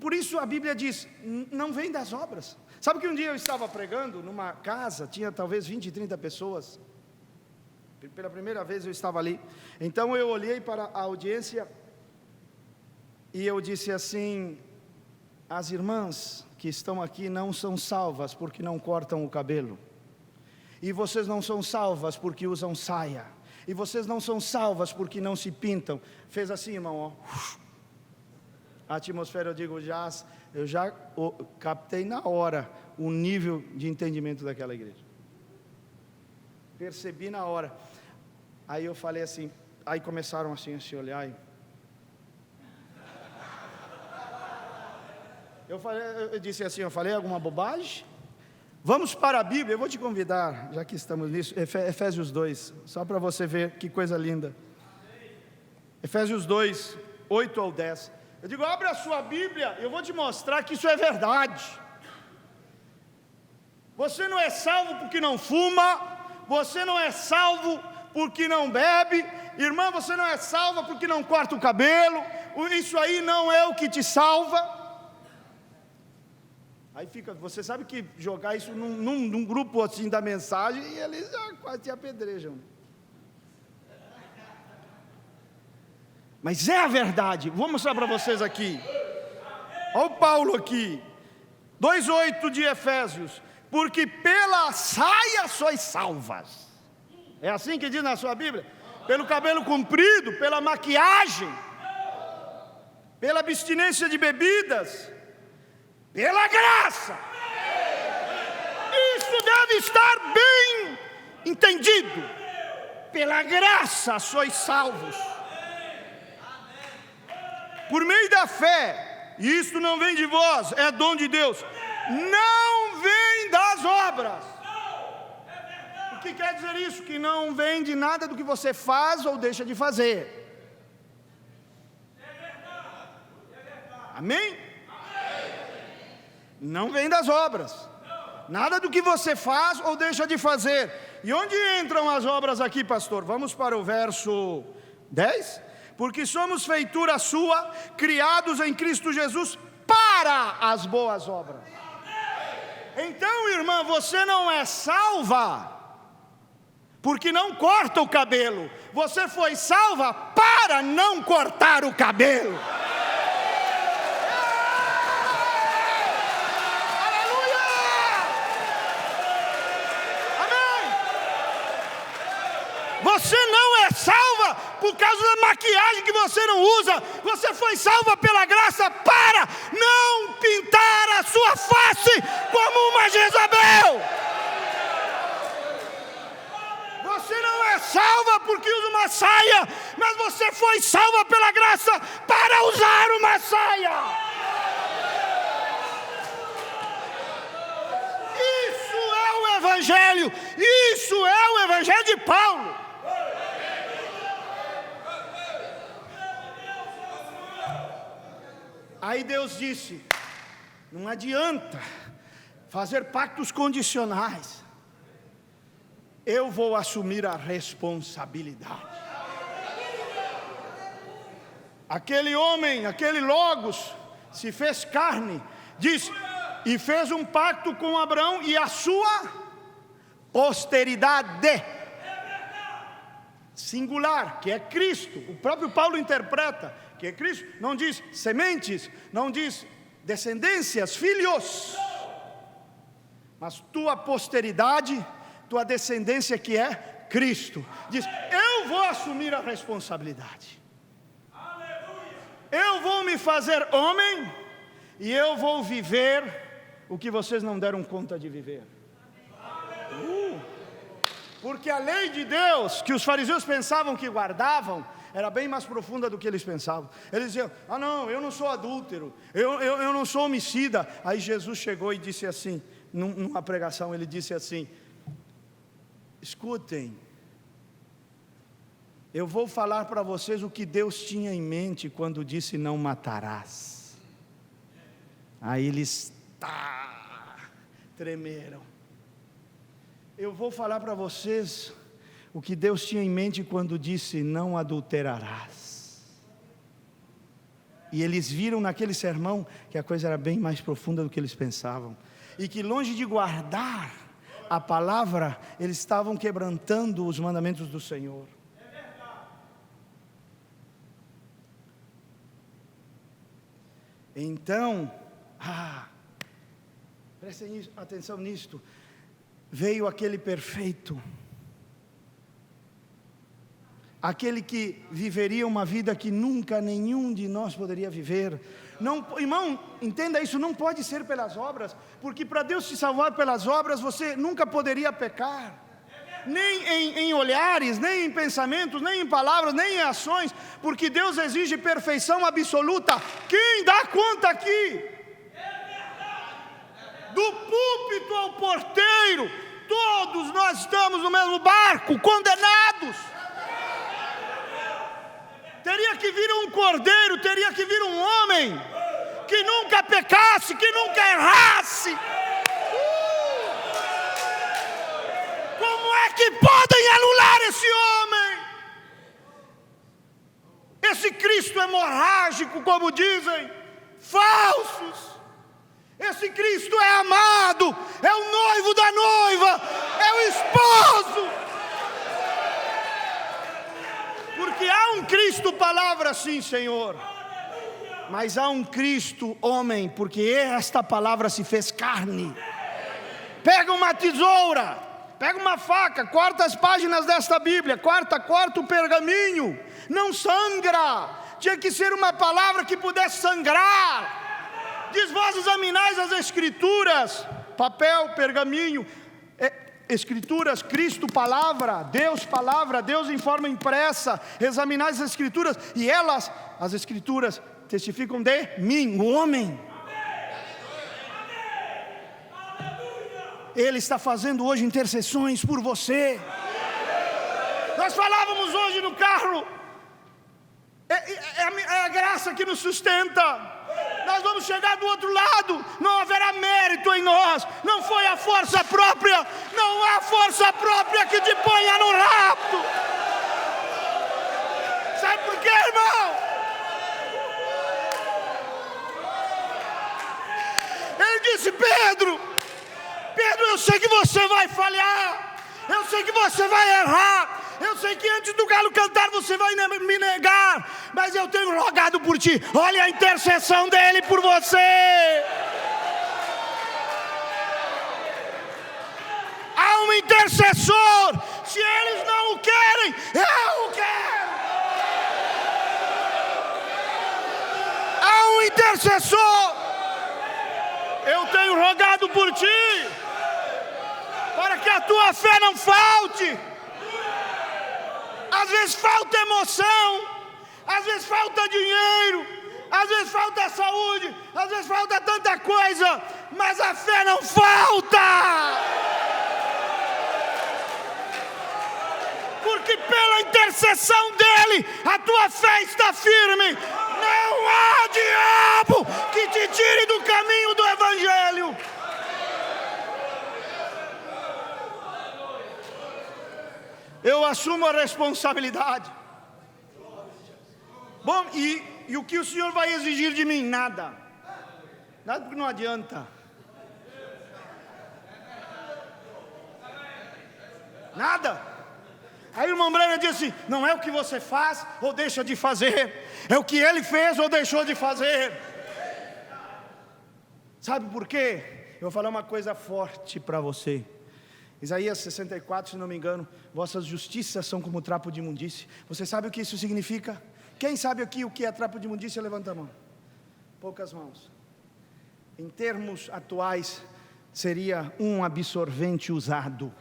por isso a Bíblia diz: não vem das obras. Sabe que um dia eu estava pregando numa casa, tinha talvez 20, 30 pessoas. Pela primeira vez eu estava ali. Então eu olhei para a audiência e eu disse assim: as irmãs que estão aqui não são salvas porque não cortam o cabelo. E vocês não são salvas porque usam saia. E vocês não são salvas porque não se pintam. Fez assim, irmão, ó. A atmosfera, eu digo, eu já captei na hora o nível de entendimento daquela igreja. Percebi na hora. Aí eu falei assim, aí começaram assim a se olhar. Eu disse assim, eu falei alguma bobagem? Vamos para a Bíblia, eu vou te convidar, já que estamos nisso, Efésios 2, só para você ver que coisa linda. Efésios 2, 8 ao 10. Eu digo, abre a sua Bíblia, eu vou te mostrar que isso é verdade. Você não é salvo porque não fuma, você não é salvo porque não bebe, irmã, você não é salva porque não corta o cabelo, isso aí não é o que te salva. Aí fica, você sabe que jogar isso num grupo assim da mensagem, e eles já quase te apedrejam. Mas é a verdade. Vou mostrar para vocês aqui. Olha o Paulo aqui, 2:8 de Efésios. Porque pela saia sois salvas. É assim que diz na sua Bíblia? Pelo cabelo comprido, pela maquiagem, pela abstinência de bebidas, pela graça. Isso deve estar bem entendido. Pela graça sois salvos, por meio da fé. E isto não vem de vós, é dom de Deus, não vem das obras. O que quer dizer isso? Que não vem de nada do que você faz ou deixa de fazer. Amém? Não vem das obras, nada do que você faz ou deixa de fazer. E onde entram as obras aqui, pastor? Vamos para o verso 10. Porque somos feitura sua, criados em Cristo Jesus para as boas obras. Então, irmã, você não é salva porque não corta o cabelo. Você foi salva para não cortar o cabelo. Você não é salva por causa da maquiagem que você não usa. Você foi salva pela graça para não pintar a sua face como uma Jezabel. Você não é salva porque usa uma saia, mas você foi salva pela graça para usar uma saia. Isso é o Evangelho. Isso é o Evangelho de Paulo. Aí Deus disse, Não adianta fazer pactos condicionais. Eu vou assumir a responsabilidade. Aquele homem, aquele Logos, se fez carne, diz, e fez um pacto com Abraão e a sua posteridade, singular, que é Cristo. O próprio Paulo interpreta que é Cristo, não diz sementes, não diz descendências, filhos, mas tua posteridade, tua descendência, que é Cristo. Diz, eu vou assumir a responsabilidade, eu vou me fazer homem, e eu vou viver o que vocês não deram conta de viver. Porque a lei de Deus, que os fariseus pensavam que guardavam, era bem mais profunda do que eles pensavam. Eles diziam, não, eu não sou adúltero, eu não sou homicida. Aí Jesus chegou e disse assim, numa pregação, ele disse assim, escutem, eu vou falar para vocês o que Deus tinha em mente quando disse não matarás. Aí eles tremeram. Eu vou falar para vocês o que Deus tinha em mente quando disse não adulterarás. E eles viram naquele sermão que a coisa era bem mais profunda do que eles pensavam, e que longe de guardar a palavra, eles estavam quebrantando os mandamentos do Senhor. Então, prestem atenção nisto. Veio aquele perfeito, aquele que viveria uma vida que nunca nenhum de nós poderia viver. Não, irmão, entenda isso, não pode ser pelas obras, porque para Deus te salvar pelas obras, você nunca poderia pecar, nem em olhares, nem em pensamentos, nem em palavras, nem em ações, porque Deus exige perfeição absoluta. Quem dá conta aqui? Do púlpito ao porteiro, todos nós estamos no mesmo barco, condenados. Teria que vir um cordeiro, teria que vir um homem que nunca pecasse, que nunca errasse. Como é que podem anular esse homem? Esse Cristo hemorrágico, como dizem, falsos. Esse Cristo é amado, é o noivo da noiva, é o esposo. Porque há um Cristo palavra, sim, Senhor, mas há um Cristo homem, porque esta palavra se fez carne. Pega uma tesoura, pega uma faca, corta as páginas desta Bíblia, corta o pergaminho, não sangra. Tinha que ser uma palavra que pudesse sangrar. Diz, vós examinais as escrituras, papel, pergaminho, escrituras, Cristo palavra, Deus em forma impressa, examinais as escrituras, e elas, as escrituras, testificam de mim, o homem. Ele está fazendo hoje intercessões por você. Nós falávamos hoje no carro, é a graça que nos sustenta. Nós vamos chegar do outro lado, não haverá mérito em nós, não foi a força própria, não há força própria que te ponha no rapto. Sabe por quê, irmão? Ele disse, Pedro, eu sei que você vai falhar, eu sei que você vai errar, eu sei que antes do galo cantar você vai me negar, mas eu tenho rogado por ti. Olha a intercessão dele por você. Há um intercessor. Se eles não o querem, eu o quero. Há um intercessor. Eu tenho rogado por ti, para que a tua fé não falte. Às vezes falta emoção, às vezes falta dinheiro, às vezes falta saúde, às vezes falta tanta coisa, mas a fé não falta. Porque pela intercessão dele, a tua fé está firme. Não há diabo que te tire do caminho do Evangelho. Evangelho. Eu assumo a responsabilidade. Bom, e o que o Senhor vai exigir de mim? Nada. Nada, porque não adianta. Nada. Aí o irmão Branham disse: não é o que você faz ou deixa de fazer, é o que ele fez ou deixou de fazer. Sabe por quê? Eu vou falar uma coisa forte para você. Isaías 64, se não me engano: vossas justiças são como trapo de imundície. Você sabe o que isso significa? Quem sabe aqui o que é trapo de imundície? Levanta a mão. Poucas mãos. Em termos atuais, seria um absorvente usado.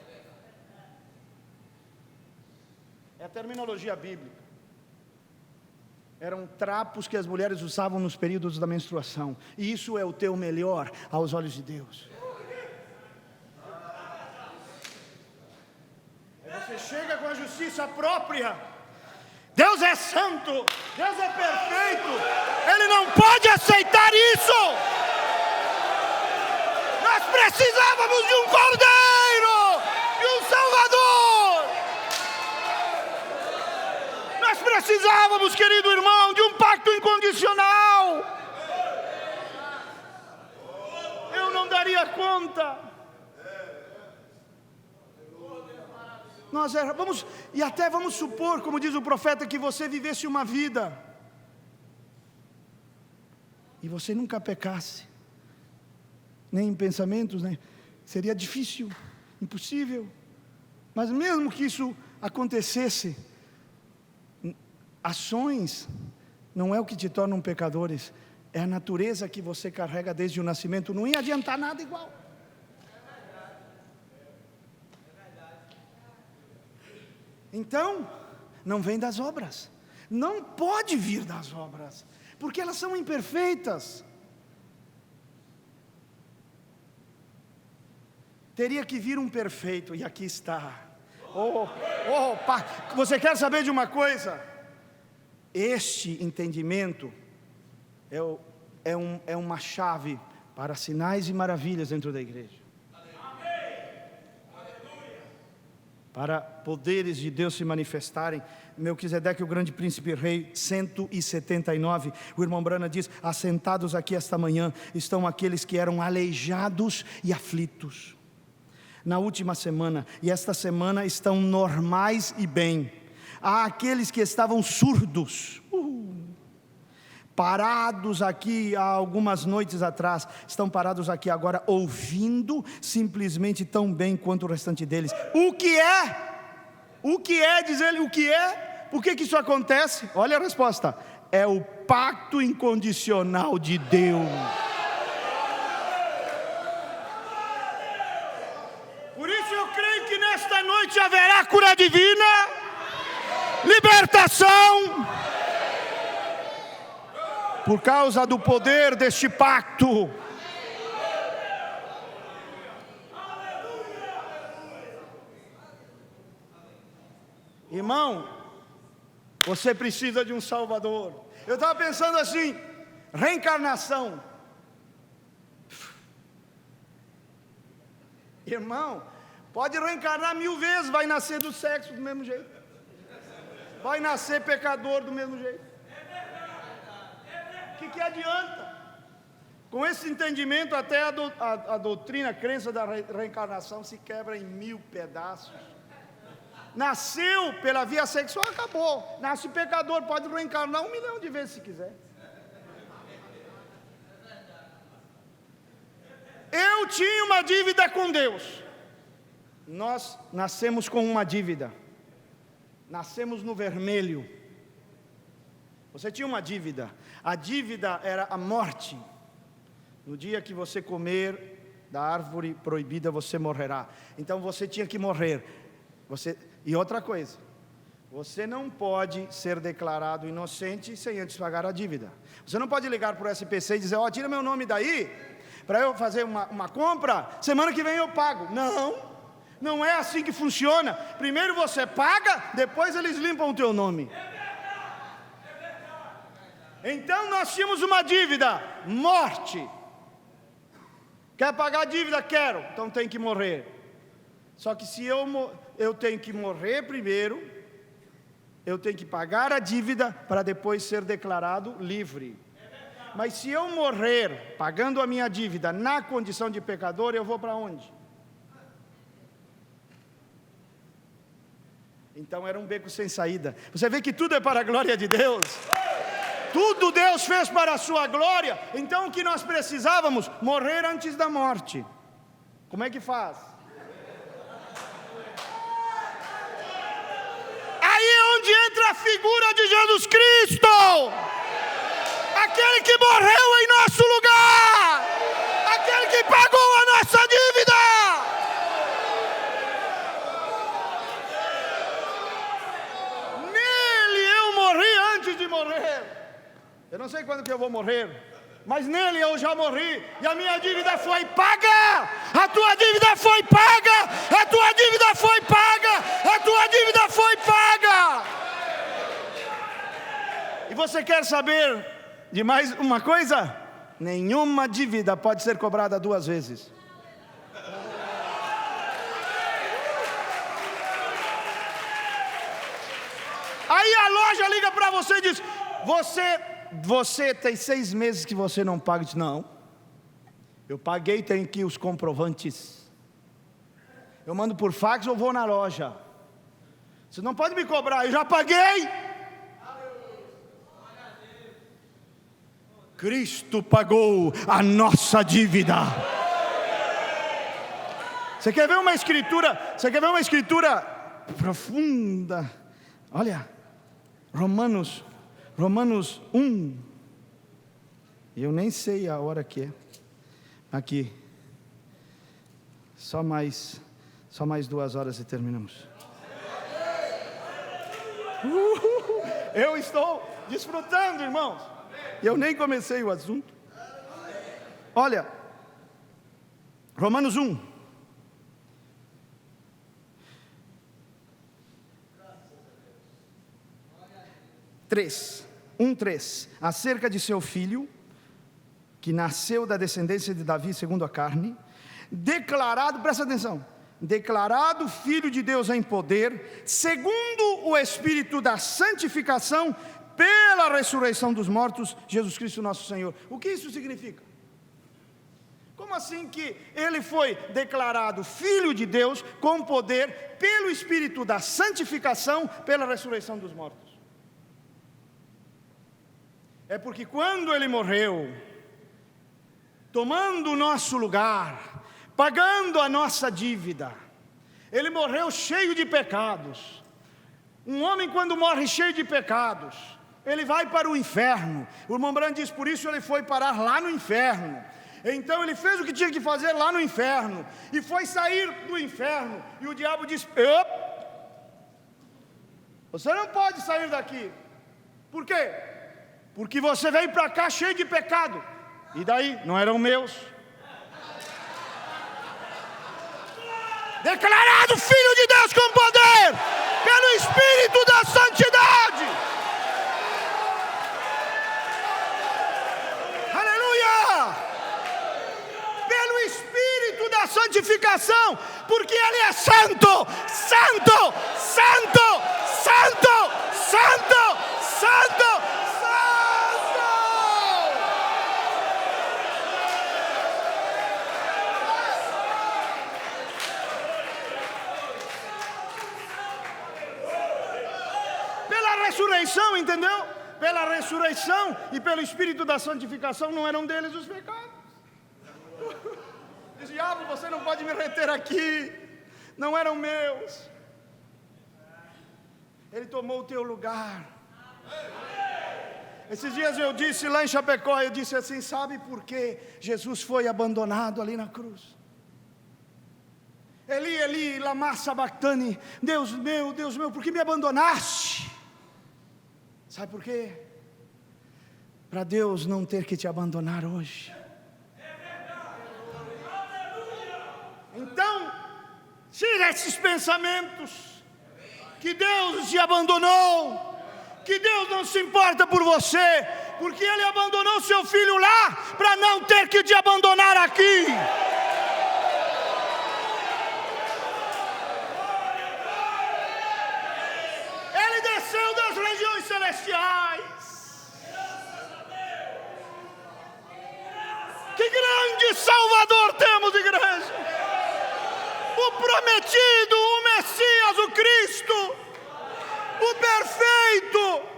É a terminologia bíblica. Eram trapos que as mulheres usavam nos períodos da menstruação. E isso é o teu melhor aos olhos de Deus. Você chega com a justiça própria. Deus é santo, Deus é perfeito. Ele não pode aceitar isso. Nós precisávamos de um cordeiro, de um salvador. Nós precisávamos, querido irmão, de um pacto incondicional. Eu não daria conta. E até vamos supor, como diz o profeta, que você vivesse uma vida e você nunca pecasse, nem em pensamentos, né? Seria difícil, impossível. Mas mesmo que isso acontecesse, ações não é o que te tornam pecadores, é a natureza que você carrega desde o nascimento. Não ia adiantar nada igual. Então, não vem das obras, não pode vir das obras, porque elas são imperfeitas. Teria que vir um perfeito, e aqui está. Você quer saber de uma coisa? Este entendimento é uma chave para sinais e maravilhas dentro da igreja. Para poderes de Deus se manifestarem. Melquisedeque, o grande príncipe rei, 179, o irmão Branham diz: assentados aqui esta manhã estão aqueles que eram aleijados e aflitos na última semana, e esta semana estão normais e bem. Há aqueles que estavam surdos, parados aqui há algumas noites atrás, estão parados aqui agora, ouvindo simplesmente tão bem quanto o restante deles. O que é, diz ele, o que é? Por que isso acontece? Olha a resposta: é o pacto incondicional de Deus. Por isso eu creio que nesta noite haverá cura divina, libertação, por causa do poder deste pacto. Irmão, você precisa de um Salvador. Eu estava pensando assim: reencarnação. Irmão, pode reencarnar 1000 vezes, vai nascer do sexo do mesmo jeito, vai nascer pecador do mesmo jeito. O que adianta? Com esse entendimento, até a doutrina, a crença da reencarnação se quebra em 1000 pedaços. Nasceu pela via sexual, acabou. Nasce pecador, pode reencarnar 1 milhão de vezes se quiser. Eu tinha uma dívida com Deus. Nós nascemos com uma dívida. Nascemos no vermelho. Você tinha uma dívida. A dívida era a morte. No dia que você comer da árvore proibida, você morrerá. Então você tinha que morrer. E outra coisa, você não pode ser declarado inocente sem antes pagar a dívida. Você não pode ligar para o SPC e dizer: tira meu nome daí, para eu fazer uma compra, semana que vem eu pago. Não é assim que funciona. Primeiro você paga, depois eles limpam o teu nome. Então nós tínhamos uma dívida: morte. Quer pagar a dívida? Quero. Então tem que morrer. Só que se eu tenho que morrer primeiro, eu tenho que pagar a dívida para depois ser declarado livre. Mas se eu morrer pagando a minha dívida na condição de pecador, eu vou para onde? Então era um beco sem saída. Você vê que tudo é para a glória de Deus. Tudo Deus fez para a sua glória. Então o que nós precisávamos? Morrer antes da morte. Como é que faz? Aí é onde entra a figura de Jesus Cristo, aquele que morreu em nosso lugar, aquele que pagou a nossa dívida. Nele eu morri antes de morrer. Eu não sei quando que eu vou morrer, mas nele eu já morri e a minha dívida foi paga. A tua dívida foi paga. A tua dívida foi paga. A tua dívida foi paga. E você quer saber de mais uma coisa? Nenhuma dívida pode ser cobrada duas vezes. Aí a loja liga para você e diz: Você tem 6 meses que você não paga. Diz: não, eu paguei, tem aqui os comprovantes. Eu mando por fax ou vou na loja. Você não pode me cobrar, eu já paguei. Cristo pagou a nossa dívida. Você quer ver uma escritura? Você quer ver uma escritura profunda? Olha, Romanos 1. Eu nem sei a hora que é. Aqui. Só mais 2 horas e terminamos. Eu estou desfrutando, irmãos. Eu nem comecei o assunto. Olha, Romanos 1. Três, acerca de seu filho, que nasceu da descendência de Davi segundo a carne, declarado, presta atenção, declarado filho de Deus em poder, segundo o Espírito da santificação, pela ressurreição dos mortos, Jesus Cristo nosso Senhor. O que isso significa? Como assim que ele foi declarado filho de Deus com poder, pelo Espírito da santificação, pela ressurreição dos mortos? É porque quando ele morreu, tomando o nosso lugar, pagando a nossa dívida, ele morreu cheio de pecados. Um homem, quando morre cheio de pecados, ele vai para o inferno. O irmão Brandt diz: por isso ele foi parar lá no inferno. Então ele fez o que tinha que fazer lá no inferno, e foi sair do inferno, e o diabo disse: você não pode sair daqui. Por quê? Porque você veio para cá cheio de pecado. E daí? Não eram meus. Declarado filho de Deus com poder, pelo Espírito da santidade. Aleluia! Pelo Espírito da santificação, porque Ele é santo, santo, santo, santo, santo, santo. Ressurreição, entendeu? Pela ressurreição e pelo Espírito da santificação, não eram deles os pecados. Diz: diabo, você não pode me reter aqui, não eram meus. Ele tomou o teu lugar. Esses dias eu disse lá em Chapecó, eu disse assim: sabe por que Jesus foi abandonado ali na cruz? Eli, Eli, lama sabachthani, Deus meu, por que me abandonaste? Sabe por quê? Para Deus não ter que te abandonar hoje. Então, tira esses pensamentos, que Deus te abandonou, que Deus não se importa por você, Porque Ele abandonou seu filho lá para não ter que te abandonar aqui. Ele desceu das regiões celestiais. Que grande Salvador temos, igreja! O prometido, o Messias, o Cristo, o perfeito,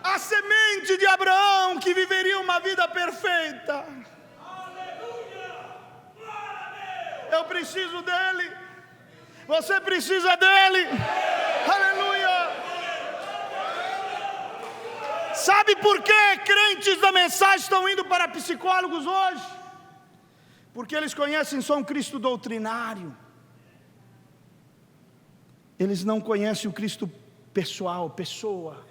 a semente de Abraão que viveria uma vida perfeita. Eu preciso dele, você precisa dele. Aleluia! Sabe por que crentes da mensagem estão indo para psicólogos hoje? Porque eles conhecem só um Cristo doutrinário. Eles não conhecem o Cristo pessoal, pessoa.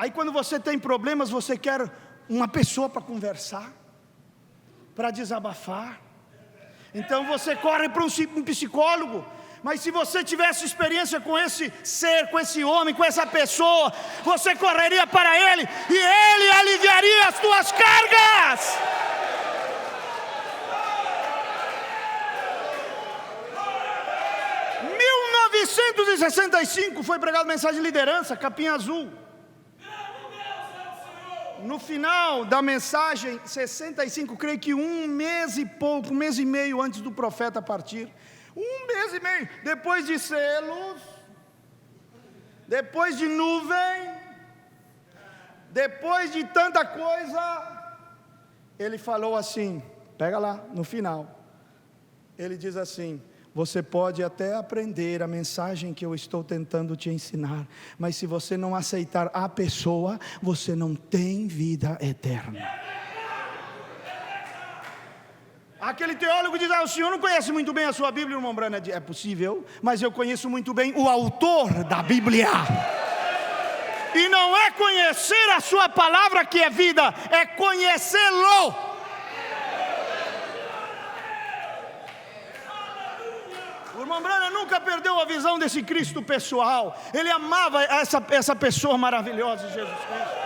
Aí quando você tem problemas, você quer uma pessoa para conversar, para desabafar. Então você corre para um psicólogo. Mas se você tivesse experiência com esse ser, com esse homem, com essa pessoa, você correria para ele e ele aliviaria as tuas cargas. Em 1965 foi pregada mensagem de liderança, capinha azul. No final da mensagem, 65, creio que um mês e pouco, um mês e meio antes do profeta partir, um mês e meio, depois de selos, depois de nuvem, depois de tanta coisa, ele falou assim, pega lá, no final, ele diz assim: você pode até aprender a mensagem que eu estou tentando te ensinar, mas se você não aceitar a pessoa, você não tem vida eterna. Aquele teólogo diz: o senhor não conhece muito bem a sua Bíblia, irmão Branham. É possível, mas eu conheço muito bem o autor da Bíblia. E não é conhecer a sua palavra que é vida, é conhecê-lo. O irmão Branham nunca perdeu a visão desse Cristo pessoal. Ele amava essa pessoa maravilhosa, Jesus Cristo.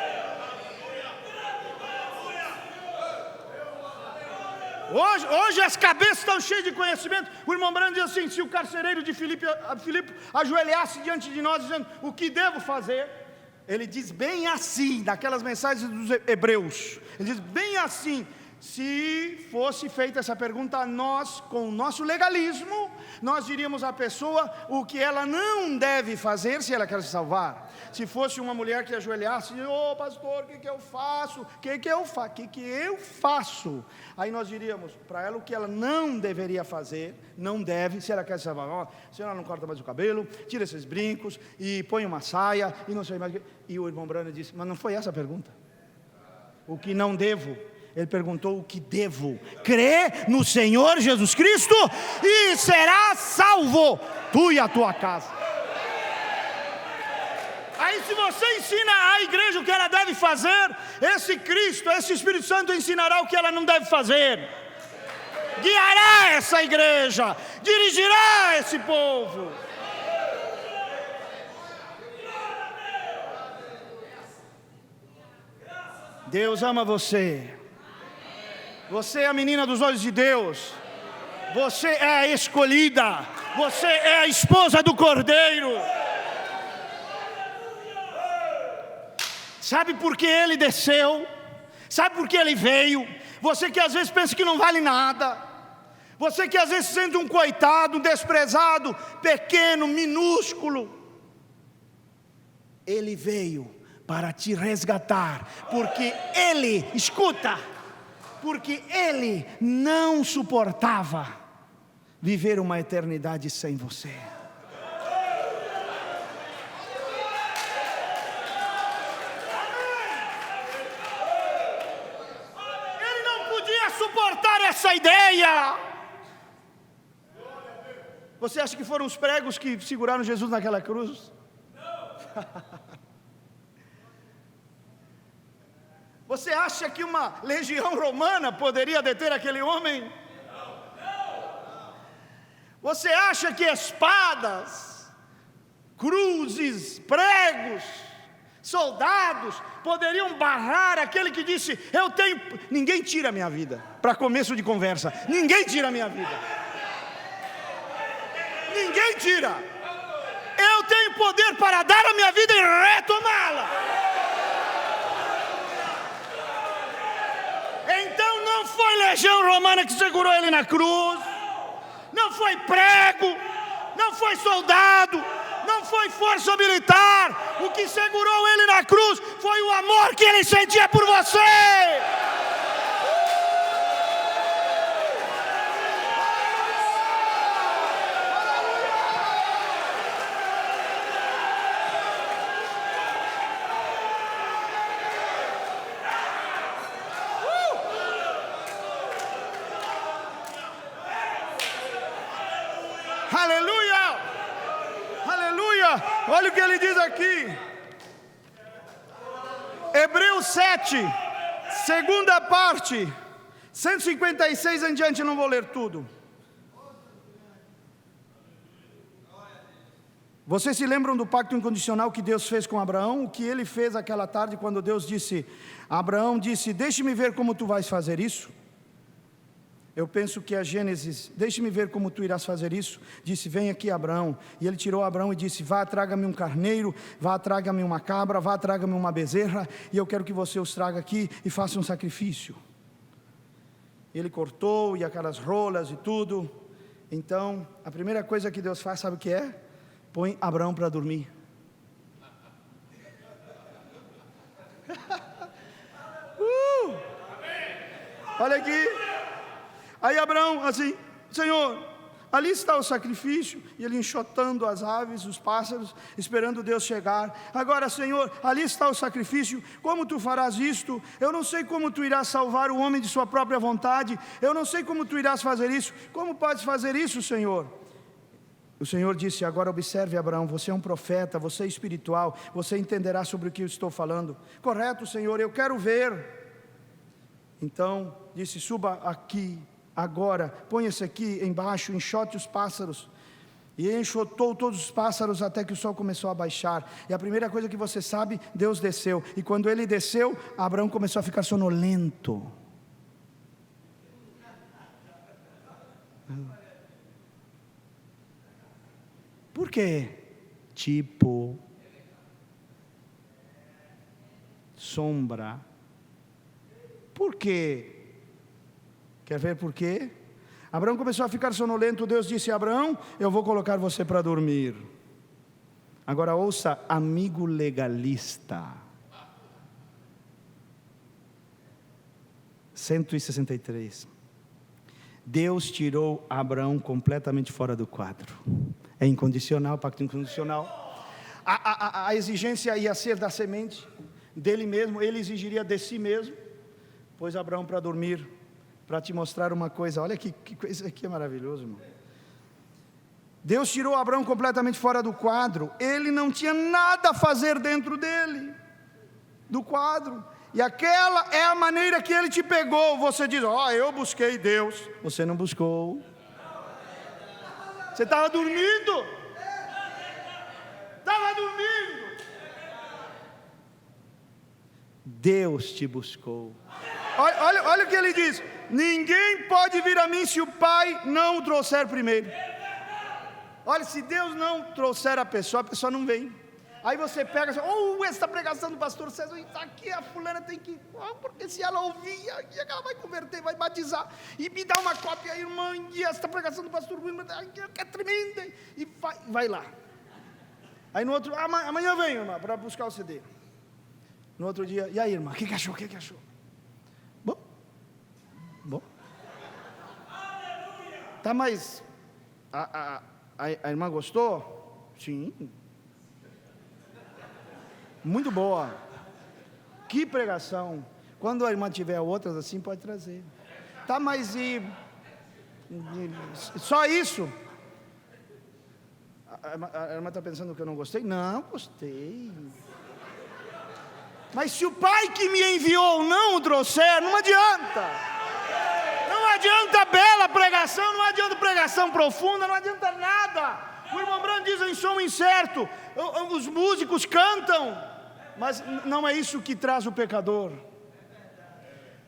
Hoje as cabeças estão cheias de conhecimento. O irmão Branham diz assim: se o carcereiro de Filipe ajoelhasse diante de nós dizendo: o que devo fazer? Ele diz bem assim, daquelas mensagens dos hebreus, ele diz bem assim: se fosse feita essa pergunta, nós, com o nosso legalismo, nós diríamos à pessoa o que ela não deve fazer se ela quer se salvar. Se fosse uma mulher que ajoelhasse: ô pastor, o que eu faço? O que eu faço? Aí nós diríamos para ela o que ela não deveria fazer, não deve, se ela quer se salvar. Se ela não corta mais o cabelo, tira esses brincos e põe uma saia e não sei mais. E o irmão Branham disse: mas não foi essa a pergunta. O que não devo. Ele perguntou o que devo: crer no Senhor Jesus Cristo e serás salvo, tu e a tua casa. Aí se você ensina à igreja o que ela deve fazer, esse Cristo, esse Espírito Santo ensinará o que ela não deve fazer. Guiará essa igreja, dirigirá esse povo. Deus ama você. Você é a menina dos olhos de Deus. Você é a escolhida. Você é a esposa do Cordeiro. Sabe por que ele desceu? Sabe por que ele veio? Você que às vezes pensa que não vale nada. Você que às vezes se sente um coitado, um desprezado, pequeno, minúsculo. Ele veio para te resgatar, porque ele, escuta, porque ele não suportava viver uma eternidade sem você. Ele não podia suportar essa ideia. Você acha que foram os pregos que seguraram Jesus naquela cruz? Não. Você acha que uma legião romana poderia deter aquele homem? Não. Você acha que espadas, cruzes, pregos soldados poderiam barrar aquele que disse: eu tenho. Ninguém tira a minha vida. Para começo de conversa, ninguém tira a minha vida. Ninguém tira. Eu tenho poder para dar a minha vida e retomá-la. Então não foi legião romana que segurou ele na cruz, não foi prego, não foi soldado, não foi força militar. O que segurou ele na cruz foi o amor que ele sentia por você. Aleluia! Aleluia! Olha o que ele diz aqui. Hebreus 7, segunda parte, 156 em diante, não vou ler tudo. Vocês se lembram do pacto incondicional que Deus fez com Abraão? O que ele fez aquela tarde quando Deus disse, Abraão disse: deixe-me ver como tu vais fazer isso. Eu penso que a Gênesis, deixe-me ver como tu irás fazer isso. Disse: vem aqui, Abraão. E ele tirou Abraão e disse: vá, traga-me um carneiro, vá, traga-me uma cabra, vá, traga-me uma bezerra, e eu quero que você os traga aqui e faça um sacrifício. Ele cortou, e aquelas rolas e tudo. Então, a primeira coisa que Deus faz, sabe o que é? Põe Abraão para dormir. Olha aqui. Aí Abraão assim: Senhor, ali está o sacrifício. E ele enxotando as aves, os pássaros, esperando Deus chegar. Agora, Senhor, ali está o sacrifício. Como tu farás isto? Eu não sei como tu irás salvar o homem de sua própria vontade. Eu não sei como tu irás fazer isso. Como podes fazer isso, Senhor? O Senhor disse: agora observe, Abraão, você é um profeta, você é espiritual, você entenderá sobre o que eu estou falando. Correto, Senhor, eu quero ver. Então disse: suba aqui agora, ponha-se aqui embaixo, enxote os pássaros. E enxotou todos os pássaros até que o sol começou a baixar. E a primeira coisa que você sabe, Deus desceu. E quando ele desceu, Abraão começou a ficar sonolento. Por quê? Tipo, sombra. Por quê? Quer ver por quê? Abraão começou a ficar sonolento. Deus disse: Abraão, eu vou colocar você para dormir. Agora ouça, amigo legalista. 163. Deus tirou Abraão completamente fora do quadro. É incondicional, pacto incondicional. A exigência ia ser da semente, dele mesmo. Ele exigiria de si mesmo. Pôs Abraão para dormir, para te mostrar uma coisa. Olha que coisa aqui é maravilhoso, irmão. Deus tirou Abraão completamente fora do quadro. Ele não tinha nada a fazer dentro dele, do quadro. E aquela é a maneira que ele te pegou. Você diz: eu busquei Deus. Você não buscou. Você estava dormindo. Estava dormindo. Deus te buscou. Olha o que ele diz: ninguém pode vir a mim se o Pai não o trouxer primeiro. Olha, se Deus não trouxer a pessoa não vem. Aí você pega assim: essa pregação do pastor César, aqui a fulana tem que, porque se ela ouvir, ela vai converter, vai batizar, e me dá uma cópia, irmã, e essa pregação do pastor Wilma, que é tremenda, e vai lá. Aí no outro, amanhã vem, irmã, para buscar o CD. No outro dia: e aí, irmã, o que achou? Bom. Tá, mas a irmã gostou? Sim. Muito boa. Que pregação. Quando a irmã tiver outras assim, pode trazer. Tá, mas só isso? A irmã está pensando que eu não gostei? Não, gostei. Mas se o Pai que me enviou não o trouxer, não adianta. Não adianta bela pregação, não adianta pregação profunda, não adianta nada. O irmão Branco diz em som incerto: os músicos cantam, Mas não é isso que traz o pecador.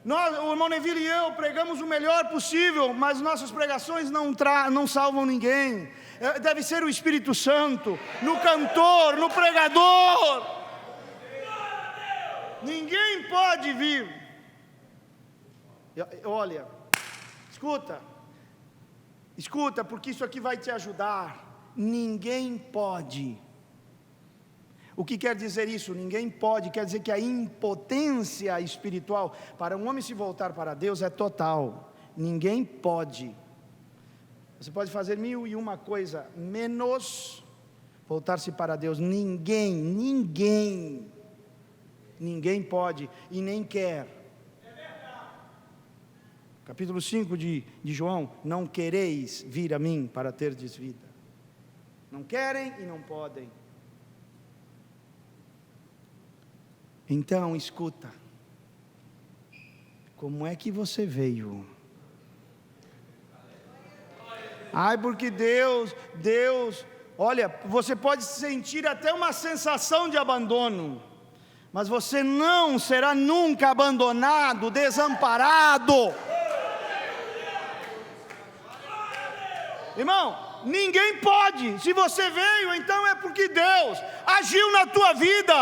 Nós, o irmão Neville e eu pregamos o melhor possível, mas nossas pregações não salvam ninguém. Deve ser o Espírito Santo, no cantor, no pregador. Ninguém pode vir. Olha, escuta, porque isso aqui vai te ajudar. Ninguém pode. O que quer dizer isso? Ninguém pode, quer dizer que a impotência espiritual para um homem se voltar para Deus é total. Ninguém pode. Você pode fazer 1001 coisa, menos voltar-se para Deus. Ninguém pode e nem quer. Capítulo 5 de João: não quereis vir a mim para terdes vida. Não querem e não podem. Então, escuta, como é que você veio? Ai, porque Deus, olha, você pode sentir até uma sensação de abandono, mas você não será nunca abandonado, desamparado. Irmão, ninguém pode. Se você veio, então é porque Deus agiu na tua vida.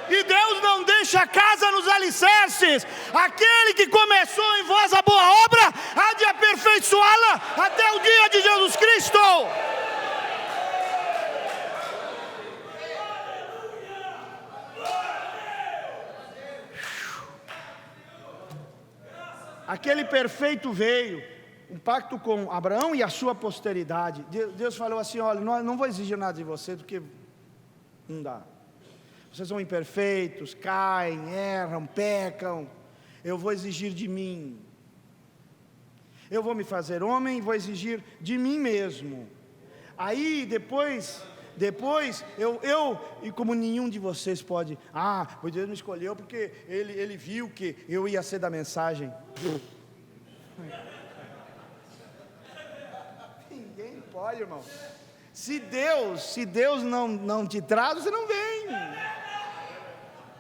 E Deus não deixa casa nos alicerces. Aquele que começou em vós a boa obra, há de aperfeiçoá-la até o dia de Jesus Cristo. Aquele perfeito veio, um pacto com Abraão e a sua posteridade. Deus falou assim: olha, não vou exigir nada de você, porque não dá. Vocês são imperfeitos, caem, erram, pecam. Eu vou exigir de mim. Eu vou me fazer homem e vou exigir de mim mesmo. Aí depois e como nenhum de vocês pode, pois Deus me escolheu porque ele viu que eu ia ser da mensagem. Ninguém pode, irmão. Se Deus não te traz, você não vem.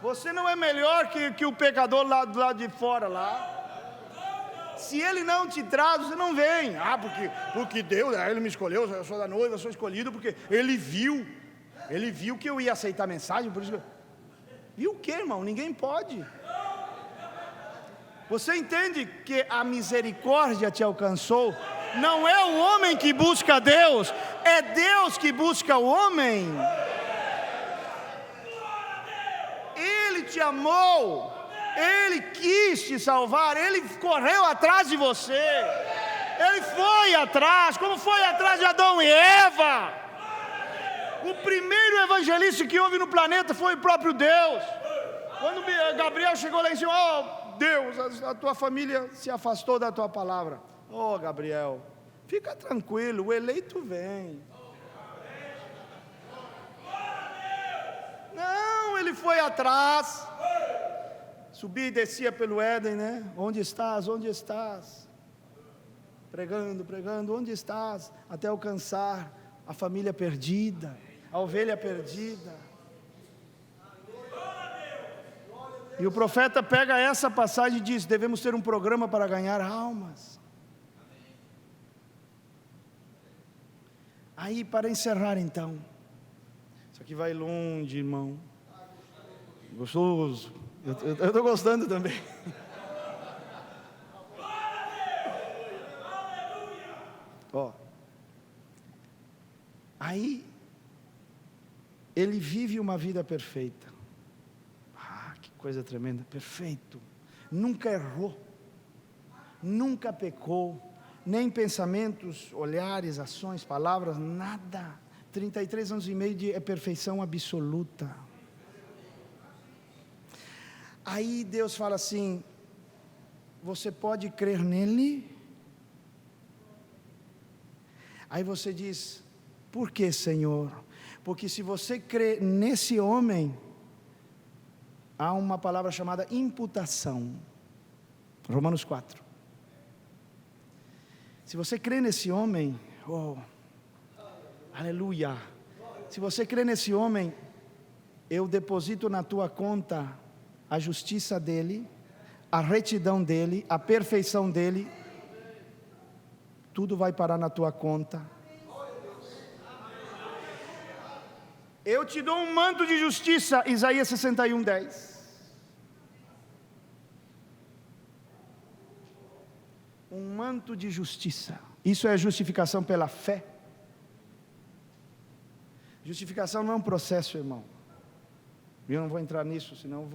Você não é melhor que o pecador lá do lado de fora lá. Se ele não te traz, você não vem. Porque Deus, ele me escolheu, eu sou da noiva, eu sou escolhido porque ele viu que eu ia aceitar a mensagem, por isso viu o que, irmão? Ninguém pode. Você entende que a misericórdia te alcançou? Não é o homem que busca Deus, é Deus que busca o homem. Ele te amou, Ele quis te salvar, Ele correu atrás de você, Ele foi atrás, como foi atrás de Adão e Eva. O primeiro evangelista que houve no planeta foi o próprio Deus. Quando Gabriel chegou lá e disse: Deus, a tua família se afastou da tua palavra. Gabriel, fica tranquilo, o eleito vem. Não, ele foi atrás, subia e descia pelo Éden, né? Onde estás? Pregando, onde estás? Até alcançar a família perdida, a ovelha perdida. E o profeta pega essa passagem e diz: devemos ter um programa para ganhar almas. Aí, para encerrar então, isso aqui vai longe, irmão. Gostoso. Eu estou gostando também. Aí, ele vive uma vida perfeita. Que coisa tremenda, perfeito. Nunca errou, nunca pecou, nem pensamentos, olhares, ações, palavras, nada. 33 anos e meio de perfeição absoluta. Aí Deus fala assim: você pode crer nele? Aí você diz: por que, Senhor? Porque se você crê nesse homem, há uma palavra chamada imputação. Romanos 4. Se você crê nesse homem, aleluia. Se você crê nesse homem, eu deposito na tua conta a justiça dele, a retidão dele, a perfeição dele, tudo vai parar na tua conta. Eu te dou um manto de justiça, Isaías 61:10. Um manto de justiça. Isso é justificação pela fé. Justificação não é um processo, irmão. Eu não vou entrar nisso, senão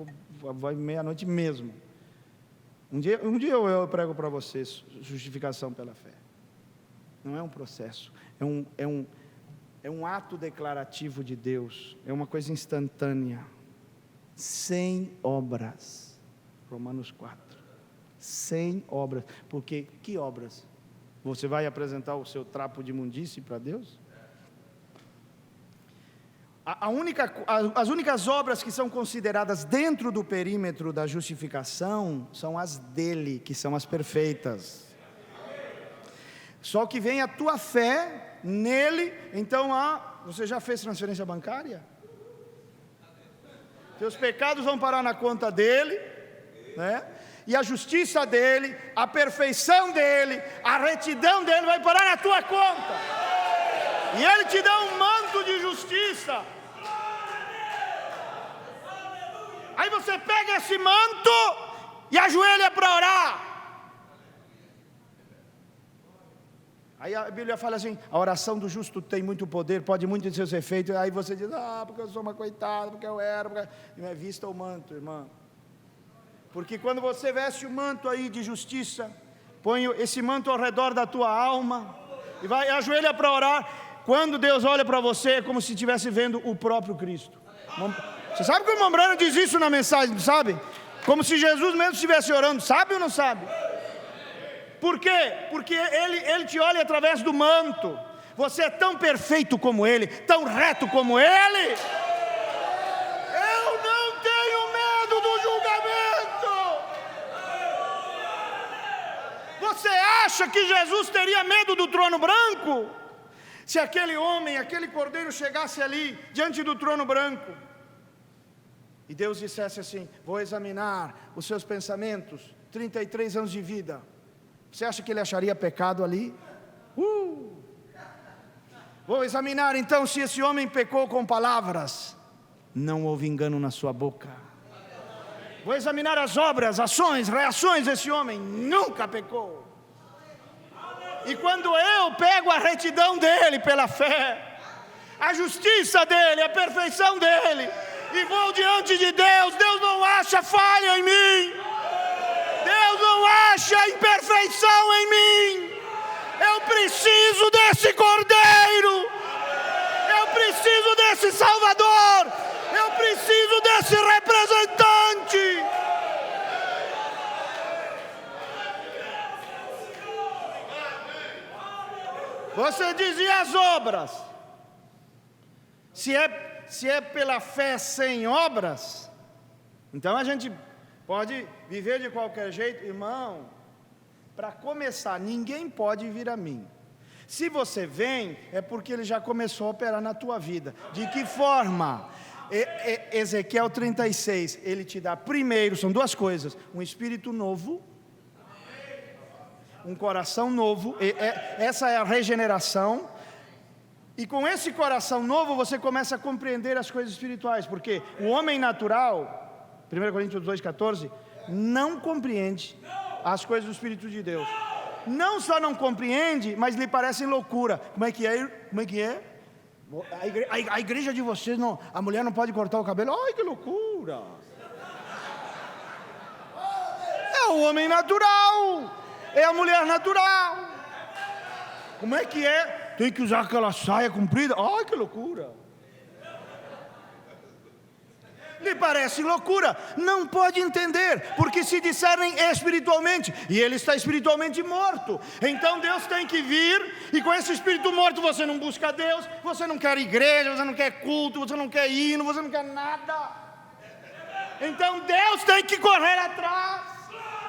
vai meia-noite mesmo. Um dia eu prego para vocês justificação pela fé. Não é um processo, é um ato declarativo de Deus, é uma coisa instantânea, sem obras. Romanos 4, sem obras. Porque que obras? Você vai apresentar o seu trapo de imundície para Deus? As únicas obras que são consideradas dentro do perímetro da justificação são as dele, que são as perfeitas. Só que vem a tua fé nele. Então, você já fez transferência bancária? Teus pecados vão parar na conta dele, né? E a justiça dele, a perfeição dele, a retidão dele vai parar na tua conta. E ele te dá um manto de justiça. Aí você pega esse manto e ajoelha para orar. Aí a Bíblia fala assim: a oração do justo tem muito poder, pode muito de seus efeitos. Aí você diz: porque eu sou uma coitada, porque eu era, porque... E não é vista o manto, irmão. Porque quando você veste o manto aí de justiça, põe esse manto ao redor da tua alma e vai ajoelha para orar. Quando Deus olha para você, é como se estivesse vendo o próprio Cristo. Você sabe que o irmão Brano diz isso na mensagem, sabe? Como se Jesus mesmo estivesse orando, sabe ou não sabe? Por quê? Porque ele te olha através do manto. Você é tão perfeito como ele, tão reto como ele. Eu não tenho medo do julgamento. Você acha que Jesus teria medo do trono branco? Se aquele homem, aquele cordeiro chegasse ali, diante do trono branco, e Deus dissesse assim: vou examinar os seus pensamentos, 33 anos de vida, você acha que ele acharia pecado ali? Vou examinar então se esse homem pecou com palavras, não houve engano na sua boca. Vou examinar as obras, ações, reações desse homem, nunca pecou. E quando eu pego a retidão dele pela fé, a justiça dele, a perfeição dele, e vou diante de Deus, Deus não acha falha em mim, Deus não acha imperfeição em mim. Eu preciso desse cordeiro, eu preciso desse salvador, eu preciso desse representante. Você dizia as obras. Se é pela fé sem obras, então a gente pode viver de qualquer jeito. Irmão, para começar, ninguém pode vir a mim. Se você vem, é porque ele já começou a operar na tua vida. De que forma? Ezequiel 36, ele te dá primeiro, são duas coisas: um espírito novo, um coração novo. Essa é a regeneração. E com esse coração novo você começa a compreender as coisas espirituais, porque o homem natural, 1 Coríntios 2,14, não compreende as coisas do Espírito de Deus. Não só não compreende, mas lhe parecem loucura. Como é que é? A igreja de vocês, não, a mulher não pode cortar o cabelo. Ai, que loucura! É o homem natural, é a mulher natural. Como é que é? Tem que usar aquela saia comprida. Ai, que loucura! Lhe parece loucura, não pode entender, porque se discernem espiritualmente, e ele está espiritualmente morto. Então Deus tem que vir, e com esse espírito morto você não busca Deus, você não quer igreja, você não quer culto, você não quer hino, você não quer nada. Então Deus tem que correr atrás,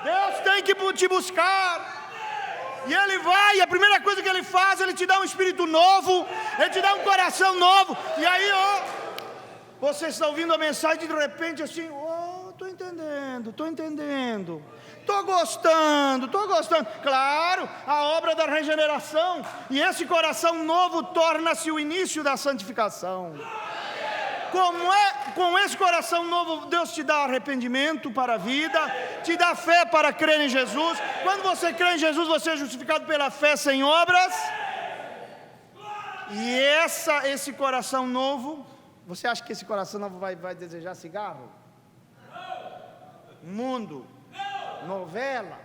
Deus tem que te buscar. E ele vai, e a primeira coisa que ele faz, ele te dá um espírito novo, ele te dá um coração novo. E aí, Você está ouvindo a mensagem e de repente assim, estou entendendo, estou gostando. Claro, a obra da regeneração, e esse coração novo torna-se o início da santificação. Com esse coração novo, Deus te dá arrependimento para a vida, te dá fé para crer em Jesus. Quando você crê em Jesus, você é justificado pela fé sem obras. E esse coração novo, você acha que esse coração novo vai desejar cigarro? Mundo? Novela?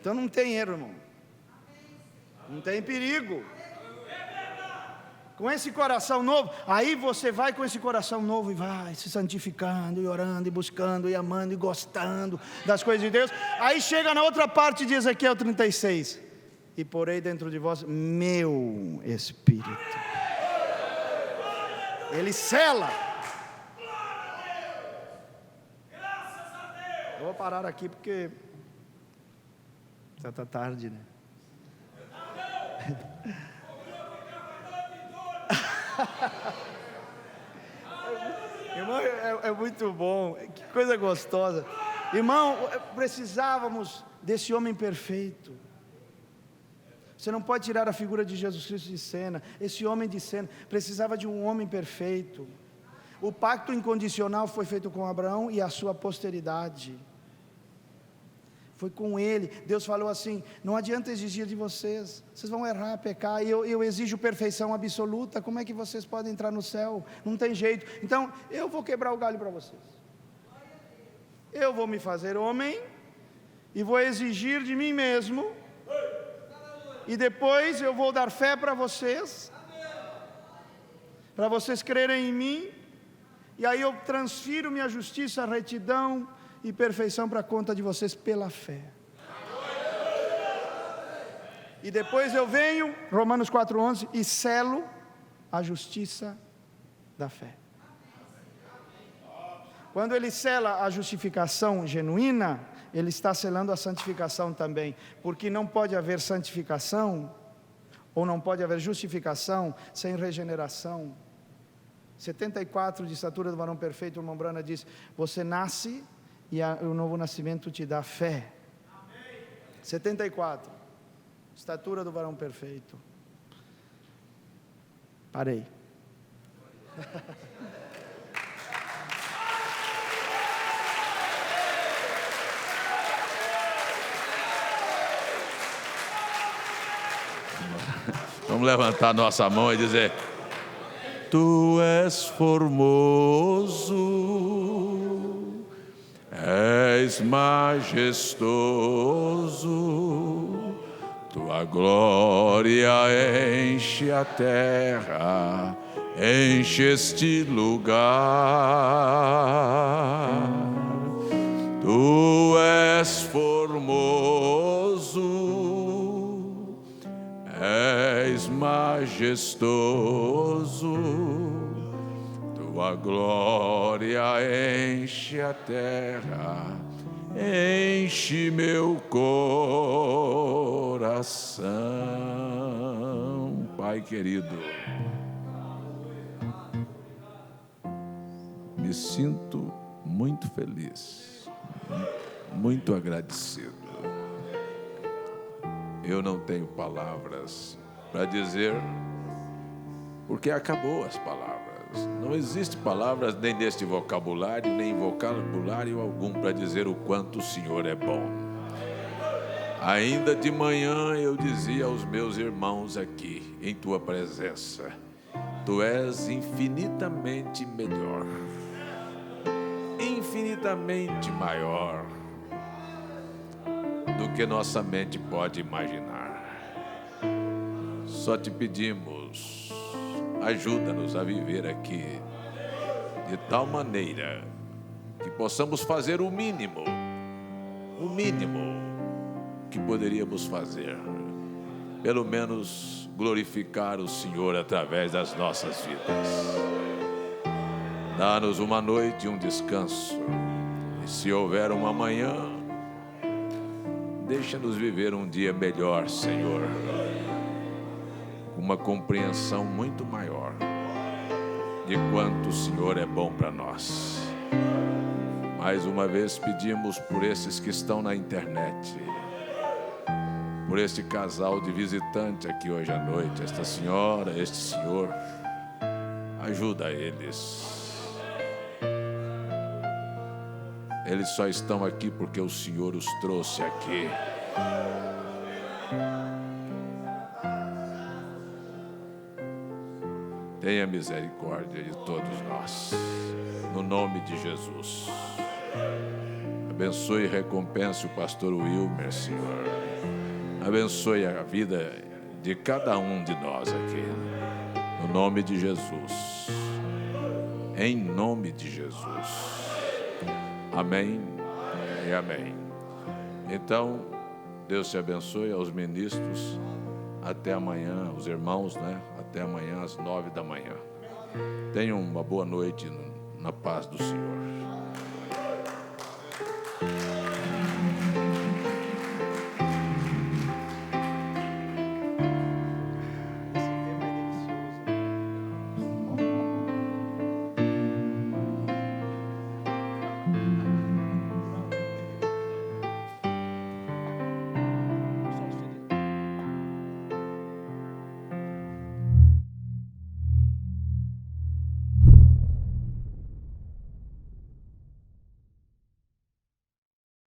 Então não tem erro, irmão. Não tem perigo. Com esse coração novo, aí você vai com esse coração novo e vai se santificando, e orando, e buscando, e amando, e gostando das coisas de Deus. Aí chega na outra parte de Ezequiel 36: e porei dentro de vós meu Espírito. Ele sela. Vou parar aqui porque já está tarde, né? Irmão, é muito bom, que coisa gostosa. Irmão, precisávamos desse homem perfeito. Você não pode tirar a figura de Jesus Cristo de cena. Esse homem de cena precisava de um homem perfeito. O pacto incondicional foi feito com Abraão e a sua posteridade. Foi com ele. Deus falou assim: não adianta exigir de vocês, vocês vão errar, pecar, e eu exijo perfeição absoluta. Como é que vocês podem entrar no céu? Não tem jeito. Então eu vou quebrar o galho para vocês. Eu vou me fazer homem e vou exigir de mim mesmo, e depois eu vou dar fé para vocês crerem em mim, e aí eu transfiro minha justiça, retidão e perfeição para a conta de vocês pela fé. E depois eu venho, Romanos 4,11, e selo a justiça da fé. Quando ele sela a justificação genuína, ele está selando a santificação também, porque não pode haver santificação, ou não pode haver justificação, sem regeneração. 74 de estatura do varão perfeito, o irmão Brana diz: você nasce e o novo nascimento te dá fé. 74, estatura do varão perfeito. Parei. Vamos levantar nossa mão e dizer: Tu és formoso, és majestoso, tua glória enche a terra, enche este lugar. Tu és formoso, és majestoso, tua glória enche a terra, enche meu coração. Pai querido, me sinto muito feliz, muito agradecido. Eu não tenho palavras para dizer, porque acabou as palavras. Não existe palavras nem neste vocabulário, nem em vocabulário algum para dizer o quanto o Senhor é bom. Ainda de manhã eu dizia aos meus irmãos aqui, em tua presença: tu és infinitamente melhor, infinitamente maior do que nossa mente pode imaginar. Só te pedimos, ajuda-nos a viver aqui de tal maneira que possamos fazer o mínimo que poderíamos fazer, pelo menos glorificar o Senhor através das nossas vidas. Dá-nos uma noite e um descanso, e se houver uma manhã, deixa-nos viver um dia melhor, Senhor, com uma compreensão muito maior de quanto o Senhor é bom para nós. Mais uma vez pedimos por esses que estão na internet, por este casal de visitante aqui hoje à noite, esta senhora, este senhor, ajuda eles. Eles só estão aqui porque o Senhor os trouxe aqui. Tenha misericórdia de todos nós, no nome de Jesus. Abençoe e recompense o pastor Wilmer, Senhor. Abençoe a vida de cada um de nós aqui, no nome de Jesus. Em nome de Jesus. Amém e amém. Então, Deus te abençoe, aos ministros. Até amanhã, os irmãos, né? Até amanhã às 9 da manhã. Tenham uma boa noite na paz do Senhor.